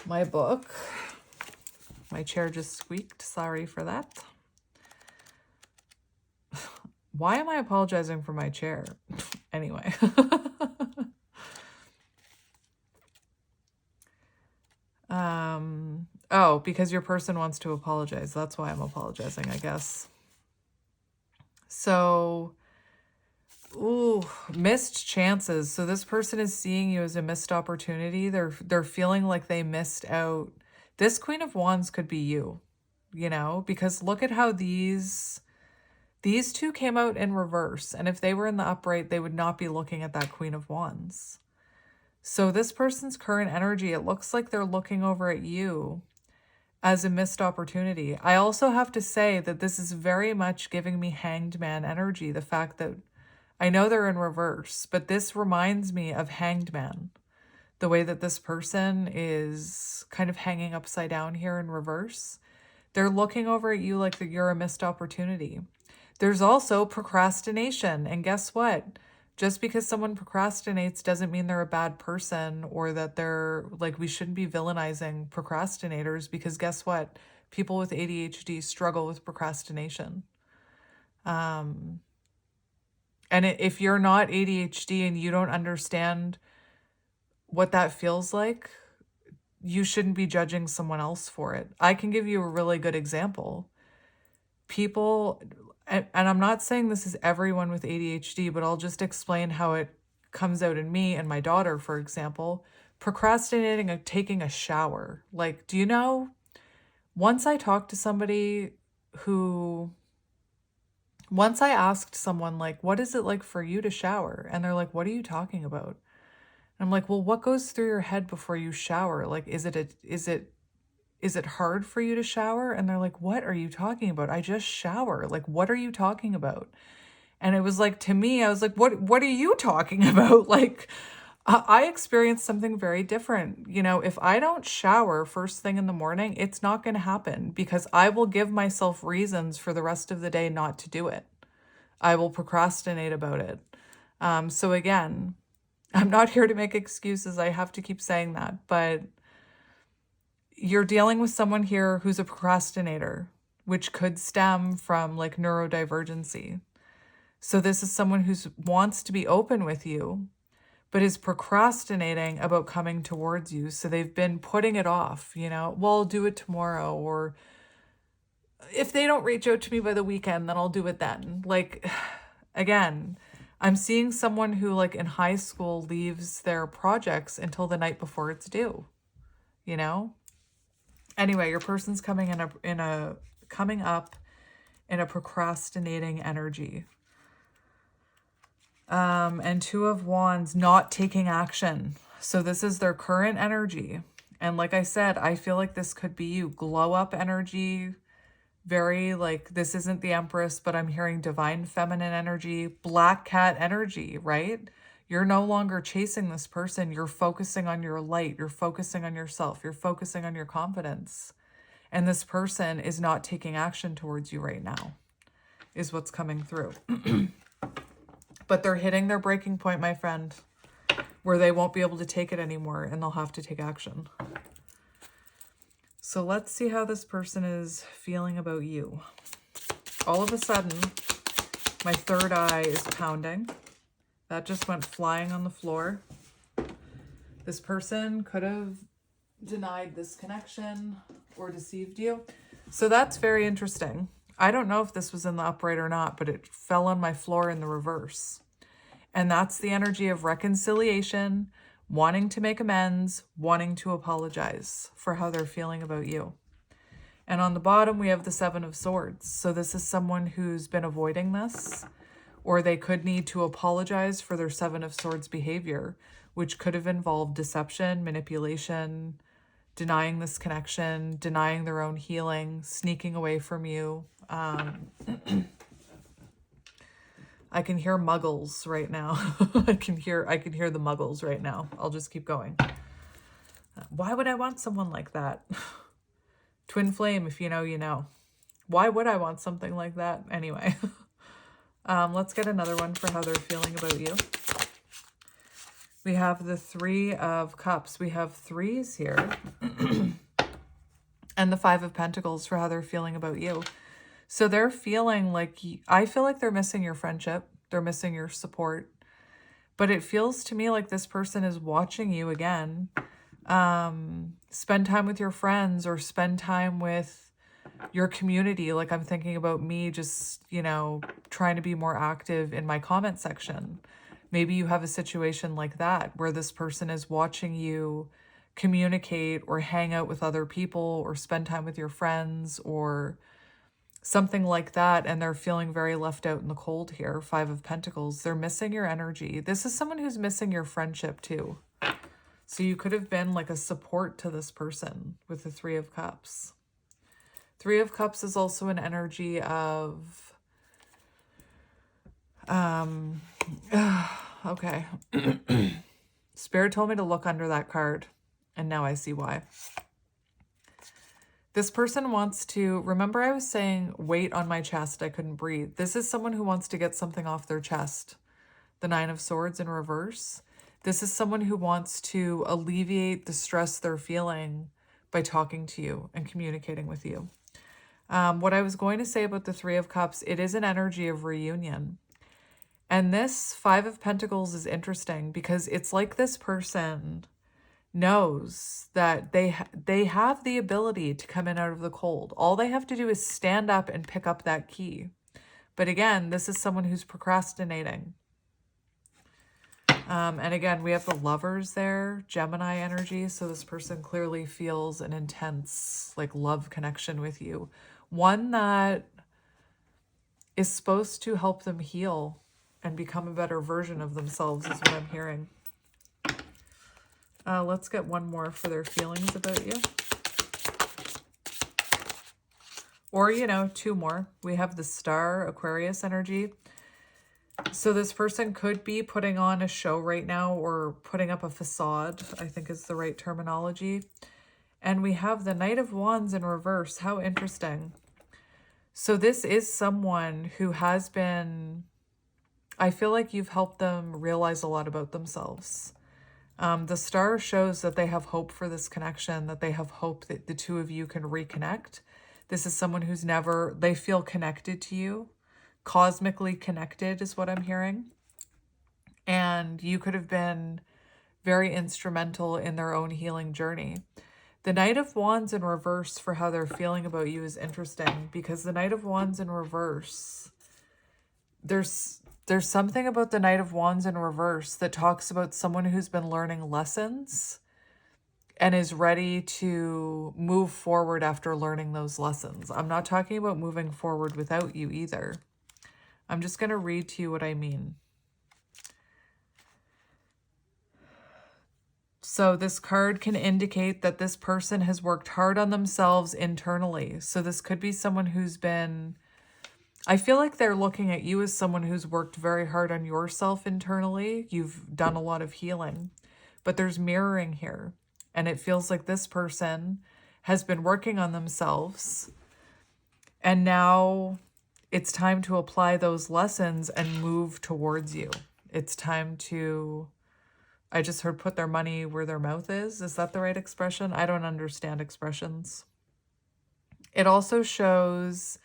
my book. My chair just squeaked. Sorry for that. Why am I apologizing for my chair? Anyway. Oh, because your person wants to apologize. That's why I'm apologizing, I guess. So, ooh, missed chances. So this person is seeing you as a missed opportunity. They're feeling like they missed out. This Queen of Wands could be you, you know, because look at how these two came out in reverse. And if they were in the upright, they would not be looking at that Queen of Wands. So this person's current energy, it looks like they're looking over at you as a missed opportunity. I also have to say that this is very much giving me Hanged Man energy. The fact that I know they're in reverse, but this reminds me of Hanged Man. The way that this person is kind of hanging upside down here in reverse. They're looking over at you like that you're a missed opportunity. There's also procrastination. And guess what? Just because someone procrastinates doesn't mean they're a bad person, or that they're like, we shouldn't be villainizing procrastinators, because guess what? People with ADHD struggle with procrastination. And if you're not ADHD and you don't understand what that feels like, you shouldn't be judging someone else for it. I can give you a really good example. People, and I'm not saying this is everyone with ADHD, but I'll just explain how it comes out in me and my daughter, for example. Procrastinating and taking a shower. Like, do you know, once I asked someone, like, what is it like for you to shower? And they're like, what are you talking about? And I'm like, well, what goes through your head before you shower? Like, is it hard for you to shower? And they're like, what are you talking about? I just shower. Like, what are you talking about? And it was like, to me, I was like, what are you talking about? Like, I experienced something very different. You know, if I don't shower first thing in the morning, it's not going to happen, because I will give myself reasons for the rest of the day not to do it. I will procrastinate about it. So again, I'm not here to make excuses. I have to keep saying that, but you're dealing with someone here who's a procrastinator, which could stem from like neurodivergency. So this is someone who wants to be open with you, but is procrastinating about coming towards you. So they've been putting it off, you know, well, I'll do it tomorrow, or if they don't reach out to me by the weekend, then I'll do it then. Like, again, I'm seeing someone who, like, in high school leaves their projects until the night before it's due, you know? Anyway, your person's coming up in a procrastinating energy. And Two of Wands, not taking action. So this is their current energy. And like I said, I feel like this could be you. Glow up energy, very like, this isn't the Empress, but I'm hearing divine feminine energy, black cat energy, right? You're no longer chasing this person. You're focusing on your light. You're focusing on yourself. You're focusing on your confidence. And this person is not taking action towards you right now, is what's coming through. But they're hitting their breaking point, my friend, where they won't be able to take it anymore and they'll have to take action. So let's see how this person is feeling about you. All of a sudden, my third eye is pounding. That just went flying on the floor. This person could have denied this connection or deceived you. So that's very interesting. I don't know if this was in the upright or not, but it fell on my floor in the reverse. And that's the energy of reconciliation, wanting to make amends, wanting to apologize for how they're feeling about you. And on the bottom, we have the Seven of Swords. So this is someone who's been avoiding this, or they could need to apologize for their Seven of Swords behavior, which could have involved deception, manipulation, denying this connection, denying their own healing, sneaking away from you. I can hear muggles right now. I can hear the muggles right now. I'll just keep going. Why would I want someone like that? Twin flame, if you know, you know. Why would I want something like that? Anyway, let's get another one for how they're feeling about you. We have the Three of Cups. We have threes here. And the Five of Pentacles for how they're feeling about you. So they're feeling like, I feel like they're missing your friendship. They're missing your support. But it feels to me like this person is watching you again. Spend time with your friends or spend time with your community. Like I'm thinking about me just, you know, trying to be more active in my comment section. Maybe you have a situation like that where this person is watching you communicate or hang out with other people or spend time with your friends or something like that, and they're feeling very left out in the cold here. Five of Pentacles. They're missing your energy. This is someone who's missing your friendship too. So you could have been like a support to this person with the Three of Cups. Three of Cups is also an energy of... okay. Spirit told me to look under that card, and now I see why. This person wants to, remember I was saying weight on my chest, I couldn't breathe. This is someone who wants to get something off their chest. The Nine of Swords in reverse. This is someone who wants to alleviate the stress they're feeling by talking to you and communicating with you. What I was going to say about the Three of Cups, it is an energy of reunion. And this Five of Pentacles is interesting because it's like this person knows that they have the ability to come in out of the cold. All they have to do is stand up and pick up that key. But again, this is someone who's procrastinating. And again, we have the Lovers there, Gemini energy. So this person clearly feels an intense like love connection with you. One that is supposed to help them heal and become a better version of themselves is what I'm hearing. Let's get one more for their feelings about you. Or, you know, two more. We have the Star, Aquarius energy. So this person could be putting on a show right now or putting up a facade, I think is the right terminology. And we have the Knight of Wands in reverse. How interesting. So this is someone who has been, I feel like you've helped them realize a lot about themselves. The Star shows that they have hope for this connection, that they have hope that the two of you can reconnect. This is someone who's never, they feel connected to you. Cosmically connected is what I'm hearing. And you could have been very instrumental in their own healing journey. The Knight of Wands in reverse for how they're feeling about you is interesting because the Knight of Wands in reverse, there's something about the Knight of Wands in reverse that talks about someone who's been learning lessons and is ready to move forward after learning those lessons. I'm not talking about moving forward without you either. I'm just going to read to you what I mean. So this card can indicate that this person has worked hard on themselves internally. So this could be someone who's been, I feel like they're looking at you as someone who's worked very hard on yourself internally. You've done a lot of healing, but there's mirroring here. And it feels like this person has been working on themselves, and now it's time to apply those lessons and move towards you. It's time to, I just heard, put their money where their mouth is. Is that the right expression? I don't understand expressions. It also shows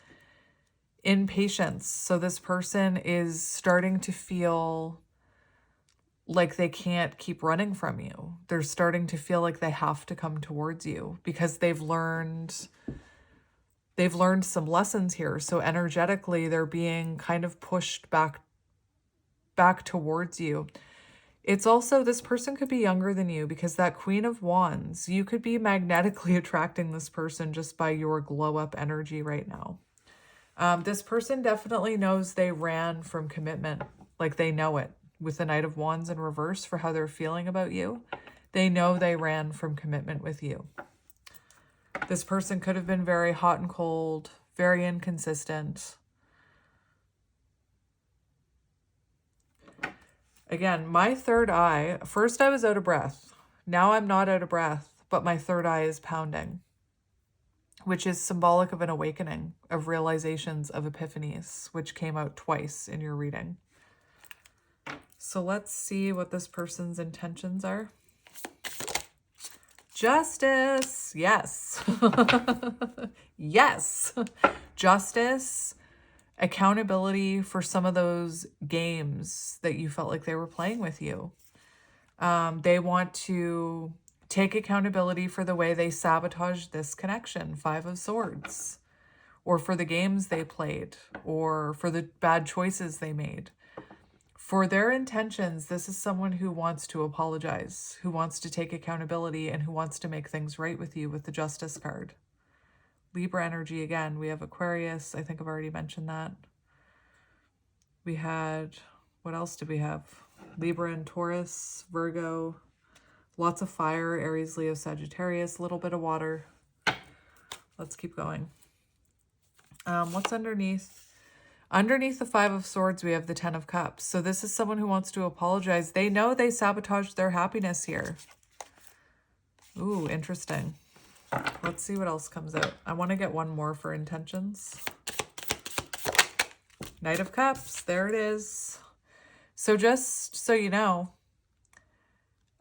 impatience. So this person is starting to feel like they can't keep running from you. They're starting to feel like they have to come towards you because they've learned some lessons here. So energetically, they're being kind of pushed back towards you. It's also, this person could be younger than you because that Queen of Wands, you could be magnetically attracting this person just by your glow up energy right now. This person definitely knows they ran from commitment, like they know it. With the Knight of Wands in reverse for how they're feeling about you, they know they ran from commitment with you. This person could have been very hot and cold, very inconsistent. Again, my third eye, first I was out of breath. Now I'm not out of breath, but my third eye is pounding, which is symbolic of an awakening, of realizations, of epiphanies, which came out twice in your reading. So let's see what this person's intentions are. Justice. Yes. Yes. Justice. Accountability for some of those games that you felt like they were playing with you. They want to take accountability for the way they sabotaged this connection, 5 of Swords, or for the games they played, or for the bad choices they made. For their intentions, this is someone who wants to apologize, who wants to take accountability, and who wants to make things right with you with the Justice card. Libra energy again. We have Aquarius. I think I've already mentioned that. We had, what else did we have? Libra and Taurus, Virgo, lots of fire, Aries, Leo, Sagittarius, a little bit of water. Let's keep going. What's underneath? Underneath the 5 of Swords, we have the 10 of Cups. So this is someone who wants to apologize. They know they sabotaged their happiness here. Ooh, interesting. Let's see what else comes out. I want to get one more for intentions. Knight of Cups. There it is. So just so you know,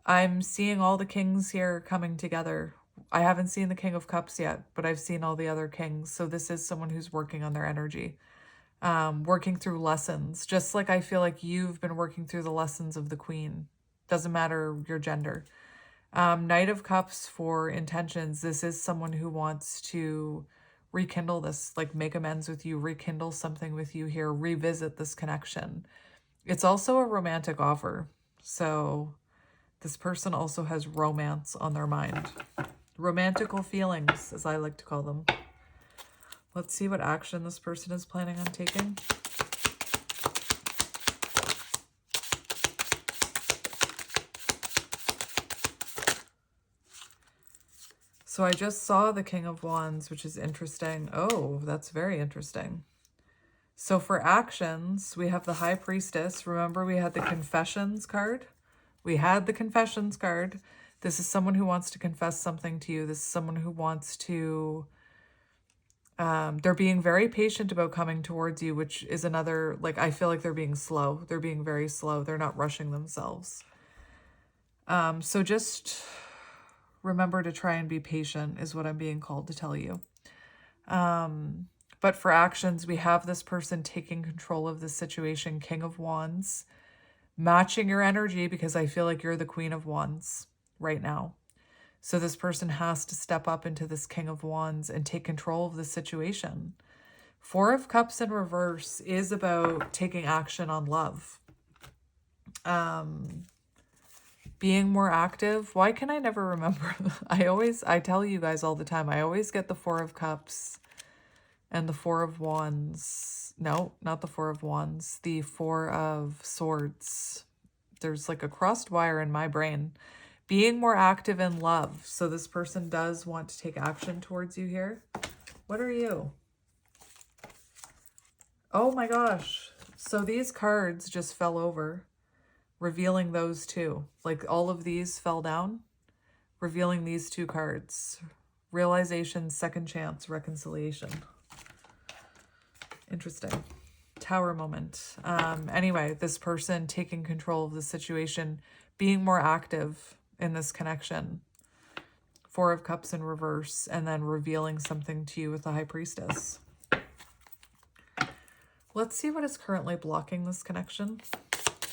I'm seeing all the kings here coming together. I haven't seen the King of Cups yet, but I've seen all the other kings. So this is someone who's working on their energy. Working through lessons, just like I feel like you've been working through the lessons of the Queen. Doesn't matter your gender. Knight of Cups for intentions. This is someone who wants to rekindle this, like make amends with you, rekindle something with you here, revisit this connection. It's also a romantic offer. So this person also has romance on their mind. Romantical feelings, as I like to call them. Let's see what action this person is planning on taking. So I just saw the King of Wands, which is interesting. Oh, that's very interesting. So for actions, we have the High Priestess. Remember, we had the Confessions card. We had the Confessions card. This is someone who wants to confess something to you. This is someone who wants to... they're being very patient about coming towards you, which is another, like, I feel like they're being slow. They're being very slow. They're not rushing themselves. So just remember to try and be patient is what I'm being called to tell you. But for actions, we have this person taking control of the situation, King of Wands, matching your energy because I feel like you're the Queen of Wands right now. So this person has to step up into this King of Wands and take control of the situation. 4 of Cups in reverse is about taking action on love. being more active. Why can I never remember? I tell you guys all the time, I always get the Four of Cups and the Four of Wands. No, not the Four of Wands. The Four of Swords. There's like a crossed wire in my brain. Being more active in love. So this person does want to take action towards you here. What are you? Oh my gosh. So these cards just fell over, revealing those two. Like all of these fell down, revealing these two cards. Realization, second chance, reconciliation. Interesting. Tower moment. Anyway, this person taking control of the situation, being more active in this connection. Four of Cups in reverse, and then revealing something to you with the High Priestess. Let's see what is currently blocking this connection.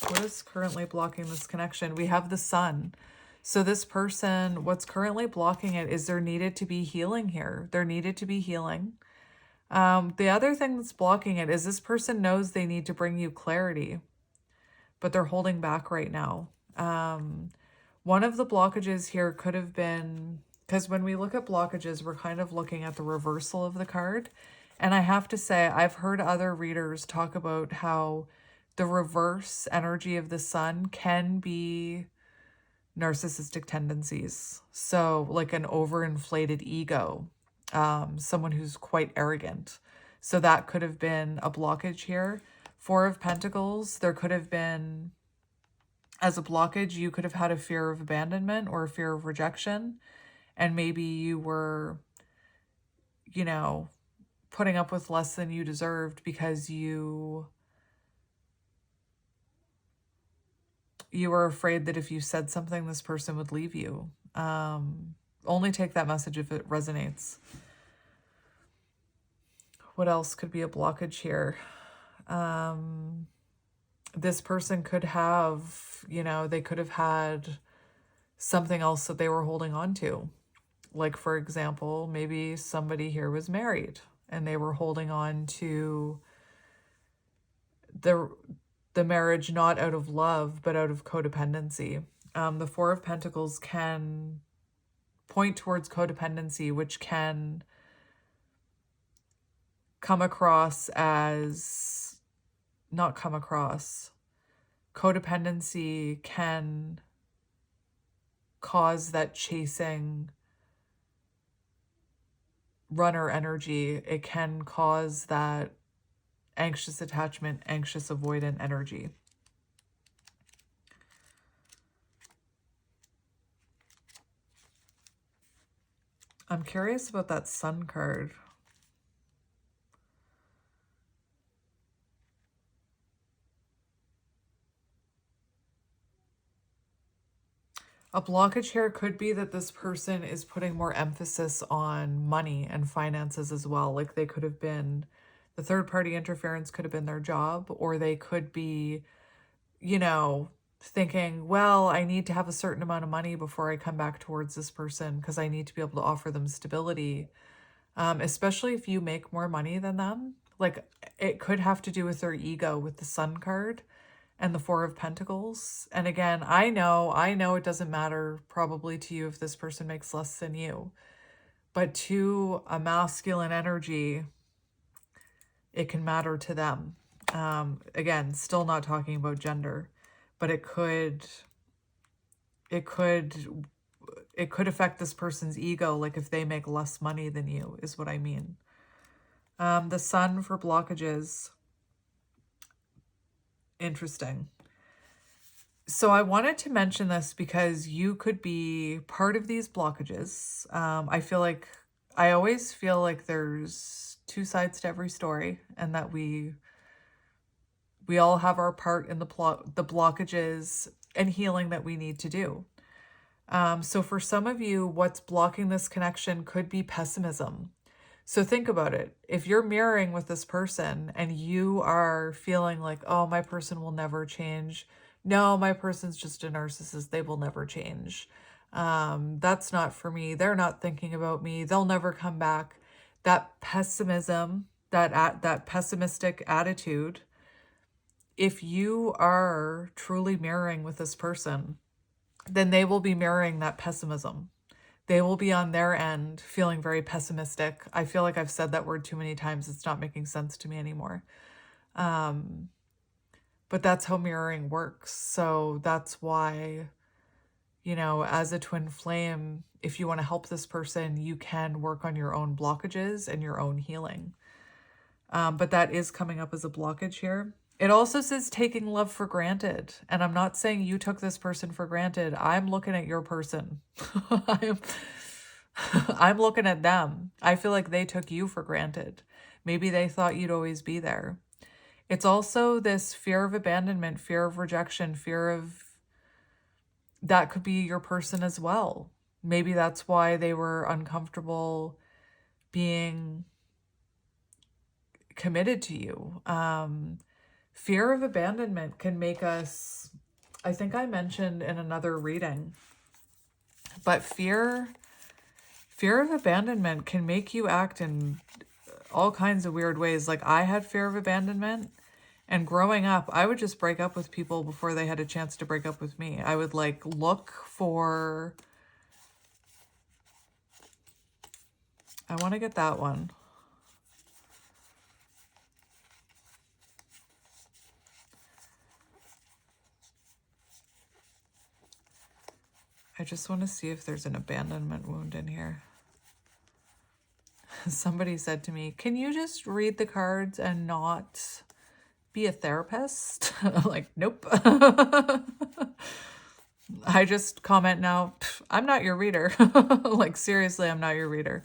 What is currently blocking this connection? We have the Sun. So this person, what's currently blocking it is there needed to be healing here. There needed to be healing. The other thing that's blocking it is this person knows they need to bring you clarity, but they're holding back right now. One of the blockages here could have been, because when we look at blockages, we're kind of looking at the reversal of the card. And I have to say, I've heard other readers talk about how the reverse energy of the Sun can be narcissistic tendencies. So like an overinflated ego, someone who's quite arrogant. So that could have been a blockage here. Four of Pentacles, there could have been, as a blockage, you could have had a fear of abandonment or a fear of rejection. And maybe you were, you know, putting up with less than you deserved because you were afraid that if you said something, this person would leave you. Only take that message if it resonates. What else could be a blockage here? This person could have, you know, they could have had something else that they were holding on to. Like, for example, maybe somebody here was married and they were holding on to the marriage not out of love, but out of codependency. The Four of Pentacles can point towards codependency, which can come across as, not come across, codependency can cause that chasing runner energy. It can cause that anxious attachment, anxious avoidant energy. I'm curious about that Sun card. A blockage here could be that this person is putting more emphasis on money and finances as well. Like they could have been, the third party interference could have been their job, or they could be, you know, thinking, well, I need to have a certain amount of money before I come back towards this person because I need to be able to offer them stability. Especially if you make more money than them. Like it could have to do with their ego with the Sun card and the Four of Pentacles. And again, I know it doesn't matter probably to you if this person makes less than you, but to a masculine energy, it can matter to them. Again, still not talking about gender, but it could affect this person's ego, like if they make less money than you, is what I mean. The Sun for blockages. Interesting. So I wanted to mention this because you could be part of these blockages. I always feel like there's two sides to every story, and that we all have our part in the blockages and healing that we need to do. So for some of you, what's blocking this connection could be pessimism. So think about it. If you're mirroring with this person and you are feeling like, oh, my person will never change. No, my person's just a narcissist. They will never change. That's not for me. They're not thinking about me. They'll never come back. That pessimism, that pessimistic attitude, if you are truly mirroring with this person then they will be mirroring that pessimism. They will be on their end feeling very pessimistic. I feel like I've said that word too many times. It's not making sense to me anymore. But that's how mirroring works. So that's why, as a twin flame, if you want to help this person, you can work on your own blockages and your own healing. But that is coming up as a blockage here. It also says taking love for granted. And I'm not saying you took this person for granted. I'm looking at your person. I'm looking at them. I feel like they took you for granted. Maybe they thought you'd always be there. It's also this fear of abandonment, fear of rejection, fear of... That could be your person as well. Maybe that's why they were uncomfortable being committed to you. Fear of abandonment can make us, I think I mentioned in another reading, but fear of abandonment can make you act in all kinds of weird ways. Like I had fear of abandonment, and growing up, I would just break up with people before they had a chance to break up with me. I would like look for, I want to get that one. I just want to see if there's an abandonment wound in here. Somebody said to me, can you just read the cards and not be a therapist? I'm like, nope. I just comment now, I'm not your reader. Like, seriously, I'm not your reader.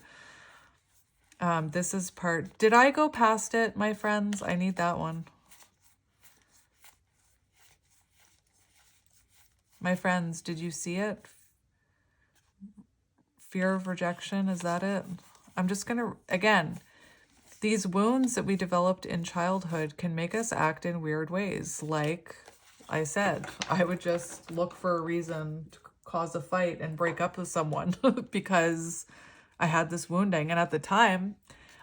This is part... Did I go past it, my friends? I need that one. My friends, did you see it? Fear of rejection, is that it? I'm just going to, again, these wounds that we developed in childhood can make us act in weird ways. Like I said, I would just look for a reason to cause a fight and break up with someone because I had this wounding. And at the time,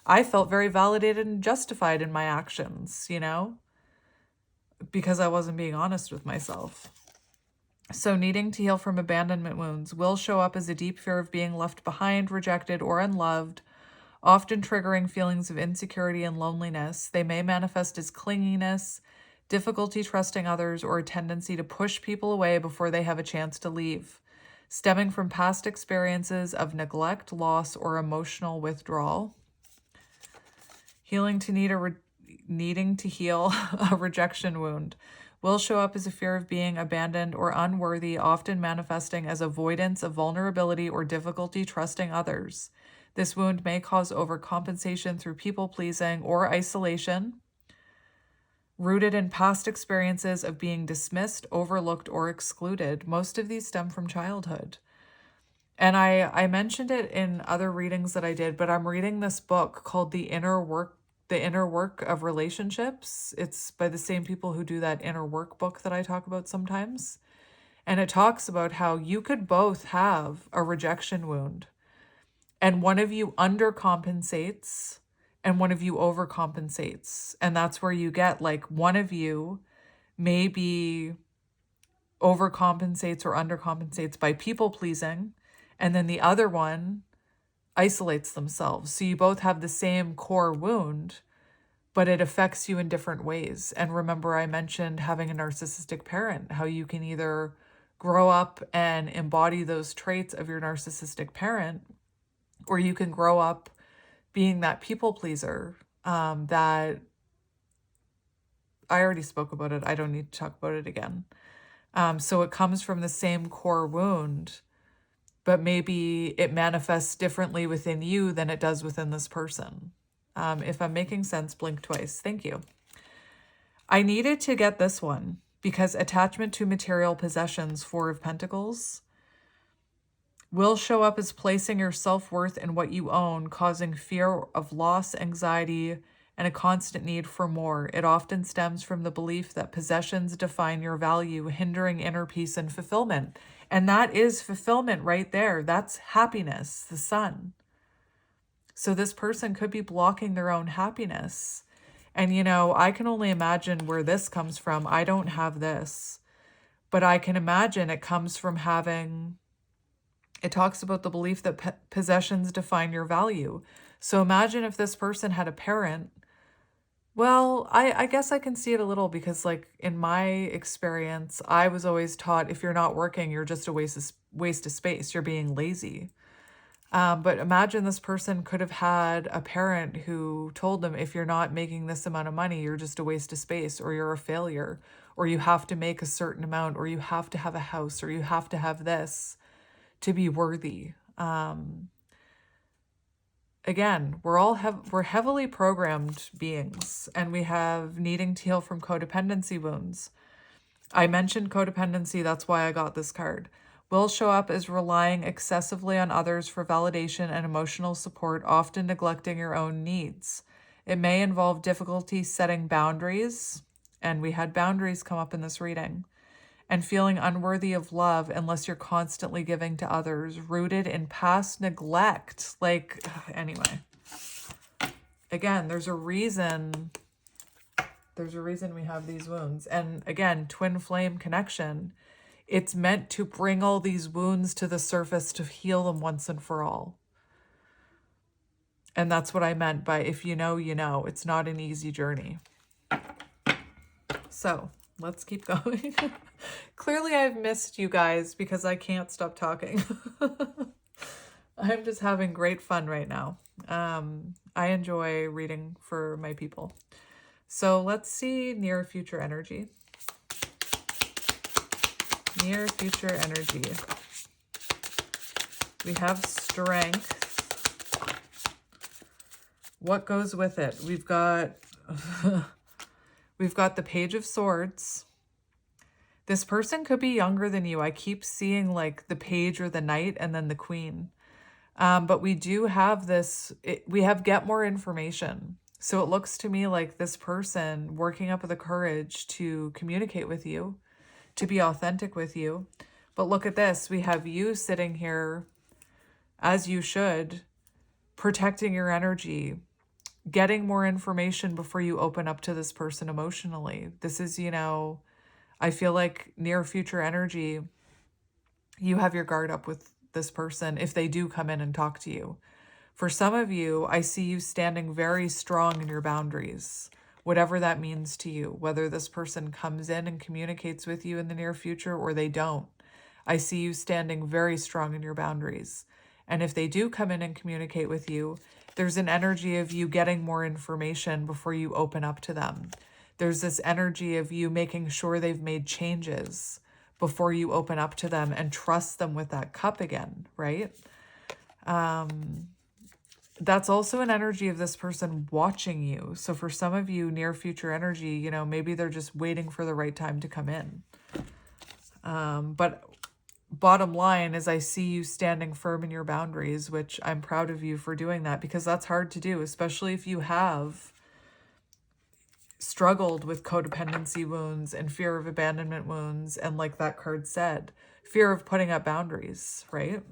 I felt very validated and justified in my actions, because I wasn't being honest with myself. So needing to heal from abandonment wounds will show up as a deep fear of being left behind, rejected, or unloved, often triggering feelings of insecurity and loneliness. They may manifest as clinginess, difficulty trusting others, or a tendency to push people away before they have a chance to leave, stemming from past experiences of neglect, loss, or emotional withdrawal. Needing to heal a rejection wound will show up as a fear of being abandoned or unworthy, often manifesting as avoidance of vulnerability or difficulty trusting others. This wound may cause overcompensation through people-pleasing or isolation, rooted in past experiences of being dismissed, overlooked, or excluded. Most of these stem from childhood. And I mentioned it in other readings that I did, but I'm reading this book called The Inner Work of Relationships. It's by the same people who do that inner work book that I talk about sometimes. And it talks about how you could both have a rejection wound, and one of you undercompensates and one of you overcompensates. And that's where you get like one of you maybe overcompensates or undercompensates by people pleasing, and then the other one isolates themselves. So you both have the same core wound, but it affects you in different ways. And remember, I mentioned having a narcissistic parent, how you can either grow up and embody those traits of your narcissistic parent, or you can grow up being that people pleaser that I already spoke about it. I don't need to talk about it again. So it comes from the same core wound, but maybe it manifests differently within you than it does within this person. If I'm making sense, blink twice. Thank you. I needed to get this one because attachment to material possessions, Four of Pentacles, will show up as placing your self-worth in what you own, causing fear of loss, anxiety, and a constant need for more. It often stems from the belief that possessions define your value, hindering inner peace and fulfillment. And that is fulfillment right there. That's happiness, the sun. So this person could be blocking their own happiness. And, I can only imagine where this comes from. I don't have this. But I can imagine it comes from it talks about the belief that possessions define your value. So imagine if this person had a parent. Well, I guess I can see it a little because, like, in my experience, I was always taught if you're not working, you're just a waste of space. You're being lazy. But imagine this person could have had a parent who told them, if you're not making this amount of money, you're just a waste of space, or you're a failure, or you have to make a certain amount, or you have to have a house, or you have to have this to be worthy. Again, we're heavily programmed beings, and we have needing to heal from codependency wounds. I mentioned codependency, that's why I got this card. Will show up as relying excessively on others for validation and emotional support, often neglecting your own needs. It may involve difficulty setting boundaries, and we had boundaries come up in this reading, and feeling unworthy of love unless you're constantly giving to others, rooted in past neglect. Like, anyway. Again, there's a reason we have these wounds. And again, twin flame connection. It's meant to bring all these wounds to the surface to heal them once and for all. And that's what I meant by if you know, you know. It's not an easy journey. So let's keep going. Clearly I've missed you guys because I can't stop talking. I'm just having great fun right now. I enjoy reading for my people. So let's see near future energy. Near future energy. We have strength. What goes with it? We've got we've got the Page of Swords. This person could be younger than you. I keep seeing like the Page or the Knight and then the Queen. But we do have this, we have get more information. So it looks to me like this person working up the courage to communicate with you, to be authentic with you. But look at this. We have you sitting here, as you should, protecting your energy, getting more information before you open up to this person emotionally. This is, you know, I feel like near future energy, you have your guard up with this person if they do come in and talk to you. For some of you, I see you standing very strong in your boundaries, whatever that means to you, whether this person comes in and communicates with you in the near future or they don't. I see you standing very strong in your boundaries. And if they do come in and communicate with you, there's an energy of you getting more information before you open up to them. There's this energy of you making sure they've made changes before you open up to them and trust them with that cup again, right? That's also an energy of this person watching you. So for some of you, near future energy, you know, maybe they're just waiting for the right time to come in. But bottom line is I see you standing firm in your boundaries, which I'm proud of you for doing that, because that's hard to do, especially if you have struggled with codependency wounds and fear of abandonment wounds. And like that card said, fear of putting up boundaries, right?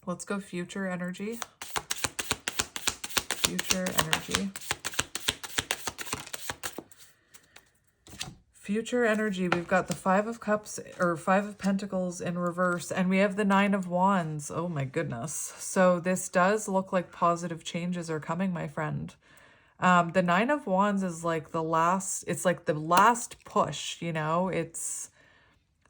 Let's go future energy. Future energy. Future energy, we've got the Five of Cups or Five of Pentacles in reverse, and we have the Nine of Wands. Oh my goodness. So this does look like positive changes are coming, my friend. The Nine of Wands is like the last, it's like the last push, you know, it's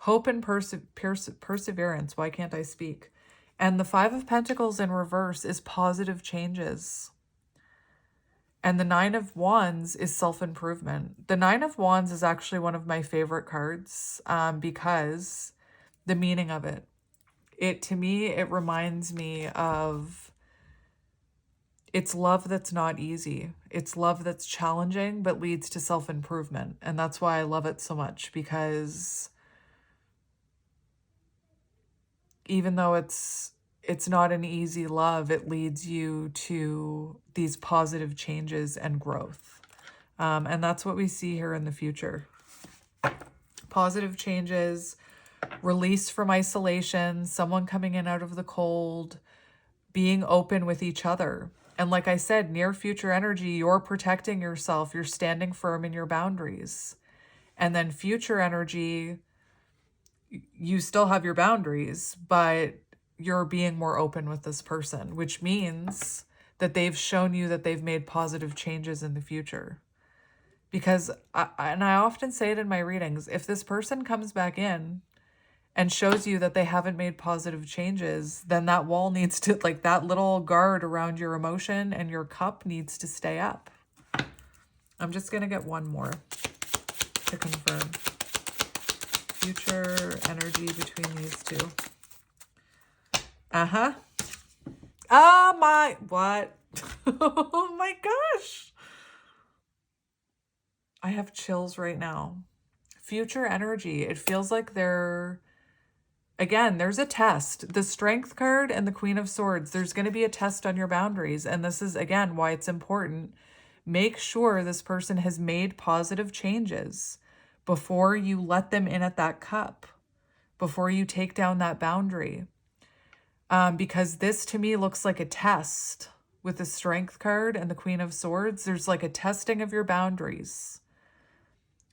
hope and perseverance. Why can't I speak? And the Five of Pentacles in reverse is positive changes. And the Nine of Wands is self-improvement. The Nine of Wands is actually one of my favorite cards because the meaning of it. To me, it reminds me of it's love that's not easy. It's love that's challenging, but leads to self-improvement. And that's why I love it so much, because even though it's not an easy love, it leads you to these positive changes and growth. And that's what we see here in the future. Positive changes, release from isolation, someone coming in out of the cold, being open with each other. And like I said, near future energy, you're protecting yourself. You're standing firm in your boundaries. And then future energy, you still have your boundaries, but you're being more open with this person, which means that they've shown you that they've made positive changes in the future. Because, and I often say it in my readings, if this person comes back in and shows you that they haven't made positive changes, then that wall needs to, like that little guard around your emotion and your cup needs to stay up. I'm just going to get one more to confirm. Future energy between these two. Uh-huh. Oh my, what? Oh my gosh. I have chills right now. Future energy. It feels like again, there's a test. The Strength card and the Queen of Swords. There's going to be a test on your boundaries. And this is, again, why it's important. Make sure this person has made positive changes before you let them in at that cup, before you take down that boundary. Because this to me looks like a test with the Strength card and the Queen of Swords. There's like a testing of your boundaries.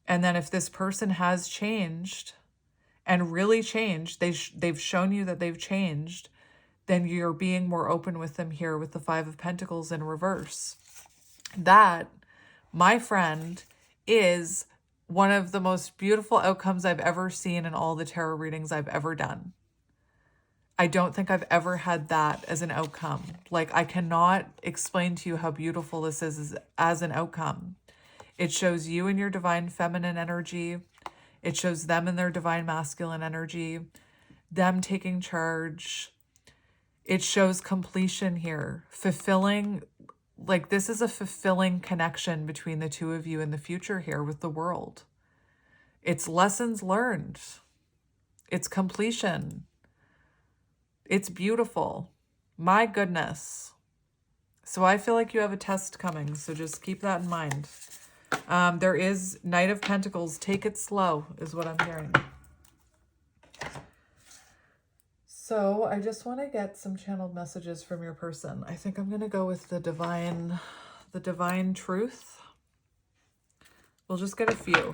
And then if this person has changed and really changed, they've shown you that they've changed, then you're being more open with them here with the Five of Pentacles in reverse. That, my friend, is one of the most beautiful outcomes I've ever seen in all the tarot readings I've ever done. I don't think I've ever had that as an outcome. Like, I cannot explain to you how beautiful this is as an outcome. It shows you in your divine feminine energy. It shows them in their divine masculine energy, them taking charge. It shows completion here, fulfilling, like this is a fulfilling connection between the two of you in the future here with the world. It's lessons learned. It's completion. It's beautiful. My goodness. So I feel like you have a test coming, so just keep that in mind. There is Knight of Pentacles. Take it slow is what I'm hearing. So I just want to get some channeled messages from your person. I think I'm going to go with the divine truth. We'll just get a few.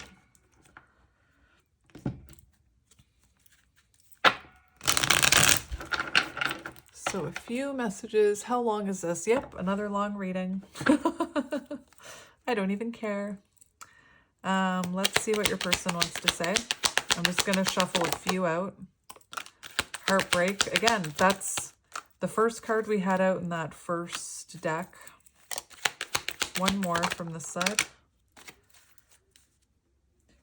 So a few messages. How long is this? Yep, another long reading. I don't even care. Let's see what your person wants to say. I'm just going to shuffle a few out. Heartbreak. Again, that's the first card we had out in that first deck. One more from this side.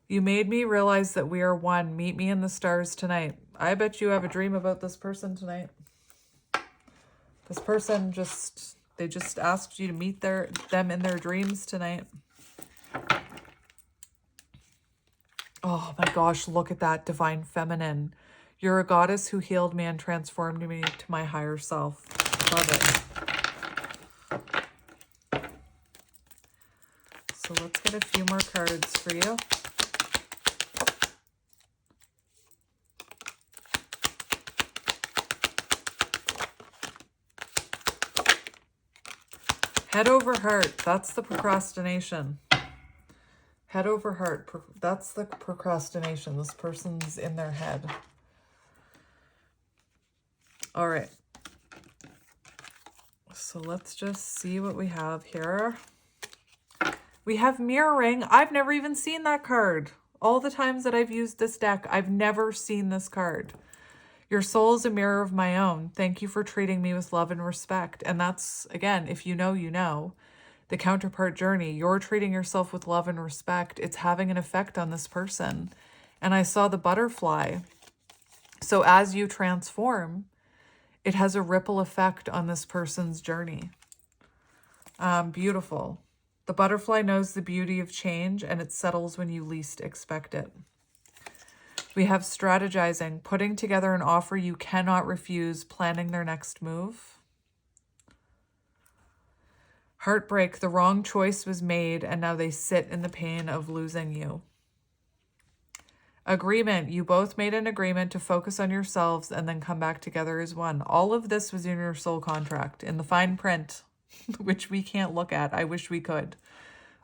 You made me realize that we are one. Meet me in the stars tonight. I bet you have a dream about this person tonight. This person they just asked you to meet them in their dreams tonight. Oh my gosh, look at that divine feminine. You're a goddess who healed me and transformed me to my higher self. Love it. So let's get a few more cards for you. Head over heart. That's the procrastination. Head over heart. That's the procrastination. This person's in their head. All right. So let's just see what we have here. We have mirroring. I've never even seen that card. All the times that I've used this deck, I've never seen this card. Your soul is a mirror of my own. Thank you for treating me with love and respect. And that's, again, if you know, you know. The counterpart journey. You're treating yourself with love and respect. It's having an effect on this person. And I saw the butterfly. So as you transform, it has a ripple effect on this person's journey. Beautiful. The butterfly knows the beauty of change, and it settles when you least expect it. We have strategizing, putting together an offer you cannot refuse, planning their next move. Heartbreak, the wrong choice was made, and now they sit in the pain of losing you. Agreement, you both made an agreement to focus on yourselves and then come back together as one. All of this was in your soul contract, in the fine print, which we can't look at. I wish we could.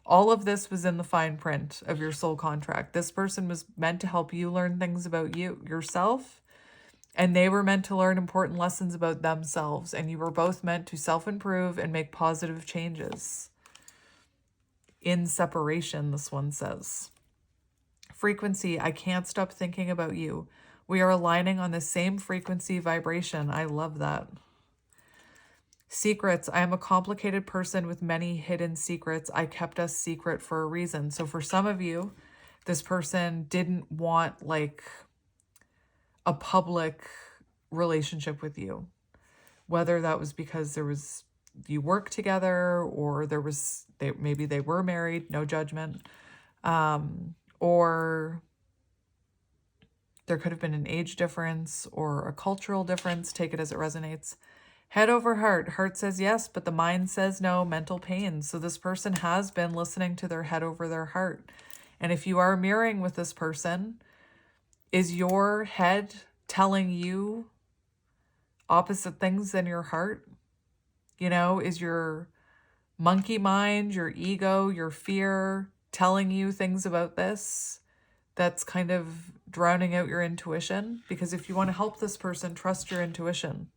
All of this was in the fine print of your soul contract. This person was meant to help you learn things about yourself, and they were meant to learn important lessons about themselves, and you were both meant to self-improve and make positive changes. In separation, this one says. Frequency, I can't stop thinking about you. We are aligning on the same frequency vibration. I love that. Secrets, I am a complicated person with many hidden secrets. I kept us secret for a reason. So for some of you, this person didn't want like a public relationship with you. Whether that was because you worked together, or maybe they were married, no judgment. Or there could have been an age difference or a cultural difference. Take it as it resonates. Head over heart. Heart says yes, but the mind says no. Mental pain. So this person has been listening to their head over their heart. And if you are mirroring with this person, is your head telling you opposite things than your heart? You know, is your monkey mind, your ego, your fear telling you things about this that's kind of drowning out your intuition? Because if you want to help this person, trust your intuition.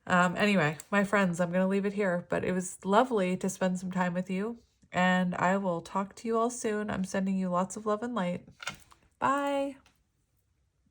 Anyway, my friends, I'm going to leave it here, but it was lovely to spend some time with you, and I will talk to you all soon. I'm sending you lots of love and light. Bye.